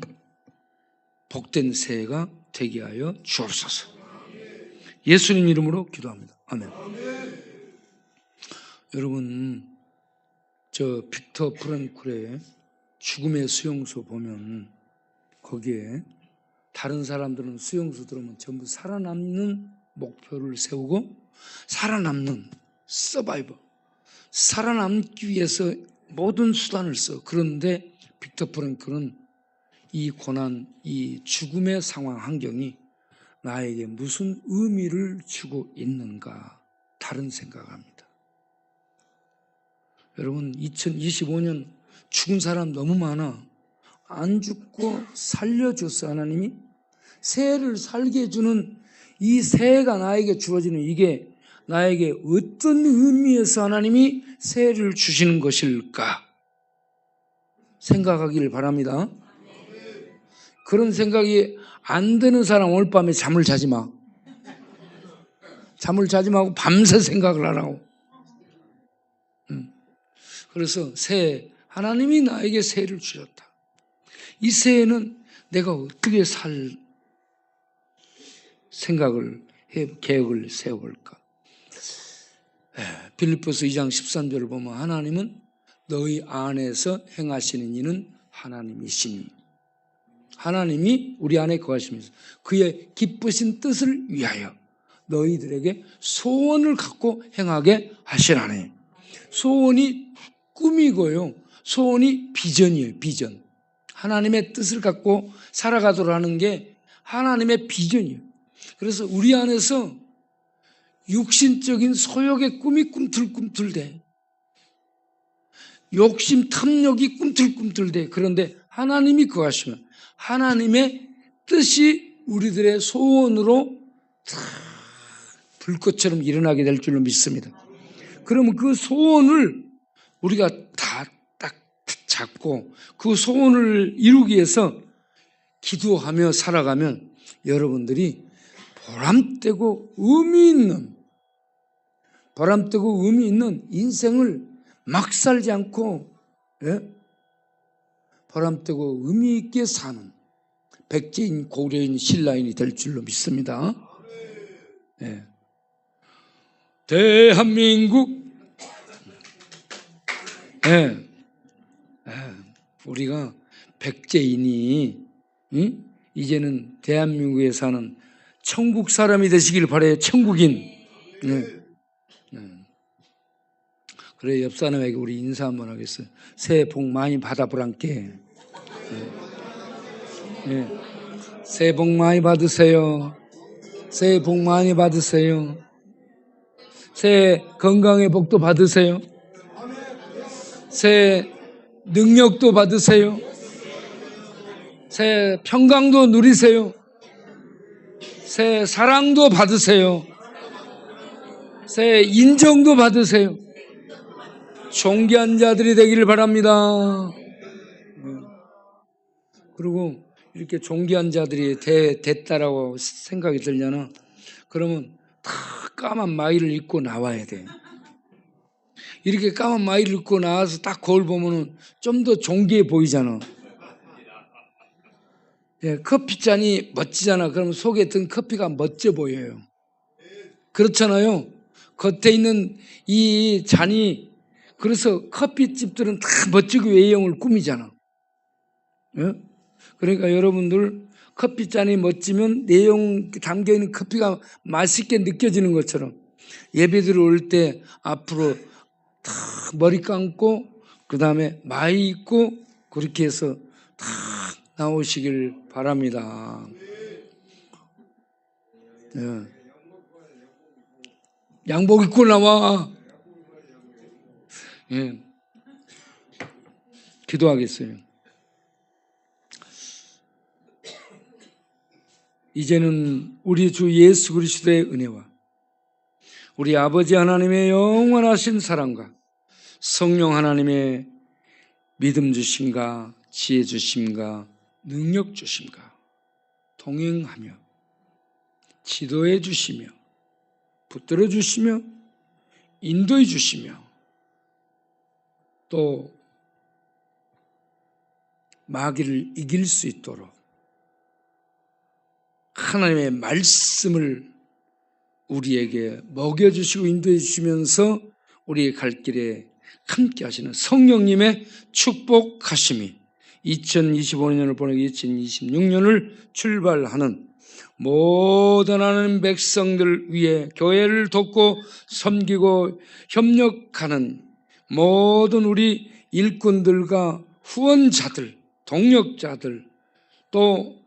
복된 새해가 되게 하여 주옵소서. 예수님 이름으로 기도합니다. 아멘. 여러분, 저 빅터 프랭클의 죽음의 수용소 보면 거기에 다른 사람들은 수용소 들어오면 전부 살아남는 목표를 세우고 살아남는 서바이버, 살아남기 위해서 모든 수단을 써. 그런데 빅터 프랭클은 이 고난, 이 죽음의 상황 환경이 나에게 무슨 의미를 주고 있는가 다른 생각합니다. 여러분 2025년 죽은 사람 너무 많아. 안 죽고 살려줬어. 하나님이 새해를 살게 해주는 이 새해가 나에게 주어지는 이게 나에게 어떤 의미에서 하나님이 새해를 주시는 것일까 생각하기를 바랍니다. 그런 생각이 안 드는 사람 오늘 밤에 잠을 자지 마. 잠을 자지 말고 밤새 생각을 하라고. 그래서 새해, 하나님이 나에게 새해를 주셨다. 이 새해는 내가 어떻게 살 생각을 계획을 세워볼까? 빌립보서 2장 13절을 보면 하나님은 너희 안에서 행하시는 이는 하나님이시니 하나님이 우리 안에 거하시면서 그의 기쁘신 뜻을 위하여 너희들에게 소원을 갖고 행하게 하시라니. 소원이 꿈이고요. 소원이 비전이에요. 비전. 하나님의 뜻을 갖고 살아가도록 하는 게 하나님의 비전이에요. 그래서 우리 안에서 육신적인 소욕의 꿈이 꿈틀꿈틀대. 욕심, 탐욕이 꿈틀꿈틀대. 그런데 하나님이 거하시면 하나님의 뜻이 우리들의 소원으로 불꽃처럼 일어나게 될 줄로 믿습니다. 그러면 그 소원을 우리가 다 딱 잡고 그 소원을 이루기 위해서 기도하며 살아가면 여러분들이 보람되고 의미 있는 인생을 막 살지 않고 보람되고 의미 있게 사는 백제인, 고려인, 신라인이 될 줄로 믿습니다. 대한민국 우리가 백제인이 이제는 대한민국에 사는 천국 사람이 되시길 바라요. 천국인. 그래 옆 사람에게 우리 인사 한번 하겠어요. 새해 복 많이 받아보란께. 새해 복 많이 받으세요. 새해 복 많이 받으세요. 새해 건강의 복도 받으세요. 새해 능력도 받으세요. 새해 평강도 누리세요. 새해 사랑도 받으세요. 새해 인정도 받으세요. 존귀한 자들이 되기를 바랍니다. 그리고 이렇게 존귀한 자들이 됐다라고 생각이 들려나? 그러면 다 까만 마이를 입고 나와야 돼. 이렇게 까만 마이를 입고 나와서 딱 거울 보면은 좀 더 존귀해 보이잖아. 예, 커피잔이 멋지잖아. 그러면 속에 든 커피가 멋져 보여요. 그렇잖아요. 겉에 있는 이 잔이, 그래서 커피집들은 다 멋지게 외형을 꾸미잖아. 예? 그러니까 여러분들 커피잔이 멋지면 내용 담겨있는 커피가 맛있게 느껴지는 것처럼 예배들 올 때 앞으로 다 머리 감고 그 다음에 마이 입고 그렇게 해서 다 나오시길 바랍니다. 예. 양복 입고 나와. 예. 기도하겠어요. 이제는 우리 주 예수 그리스도의 은혜와 우리 아버지 하나님의 영원하신 사랑과 성령 하나님의 믿음 주심과 지혜 주심과 능력 주심과 동행하며 지도해 주시며 붙들어 주시며 인도해 주시며 또 마귀를 이길 수 있도록 하나님의 말씀을 우리에게 먹여주시고 인도해 주시면서 우리의 갈 길에 함께 하시는 성령님의 축복하심이 2025년을 보내기 2026년을 출발하는 모든 하나님 백성들 위해 교회를 돕고 섬기고 협력하는 모든 우리 일꾼들과 후원자들, 동력자들, 또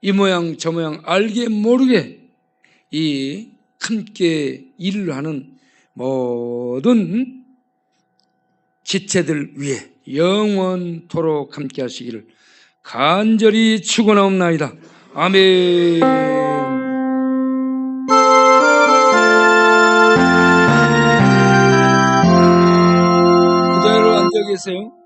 이 모양 저 모양 알게 모르게 이 함께 일을 하는 모든 지체들 위해 영원토록 함께 하시기를 간절히 축원하옵나이다. 아멘. 그대로 앉아 계세요.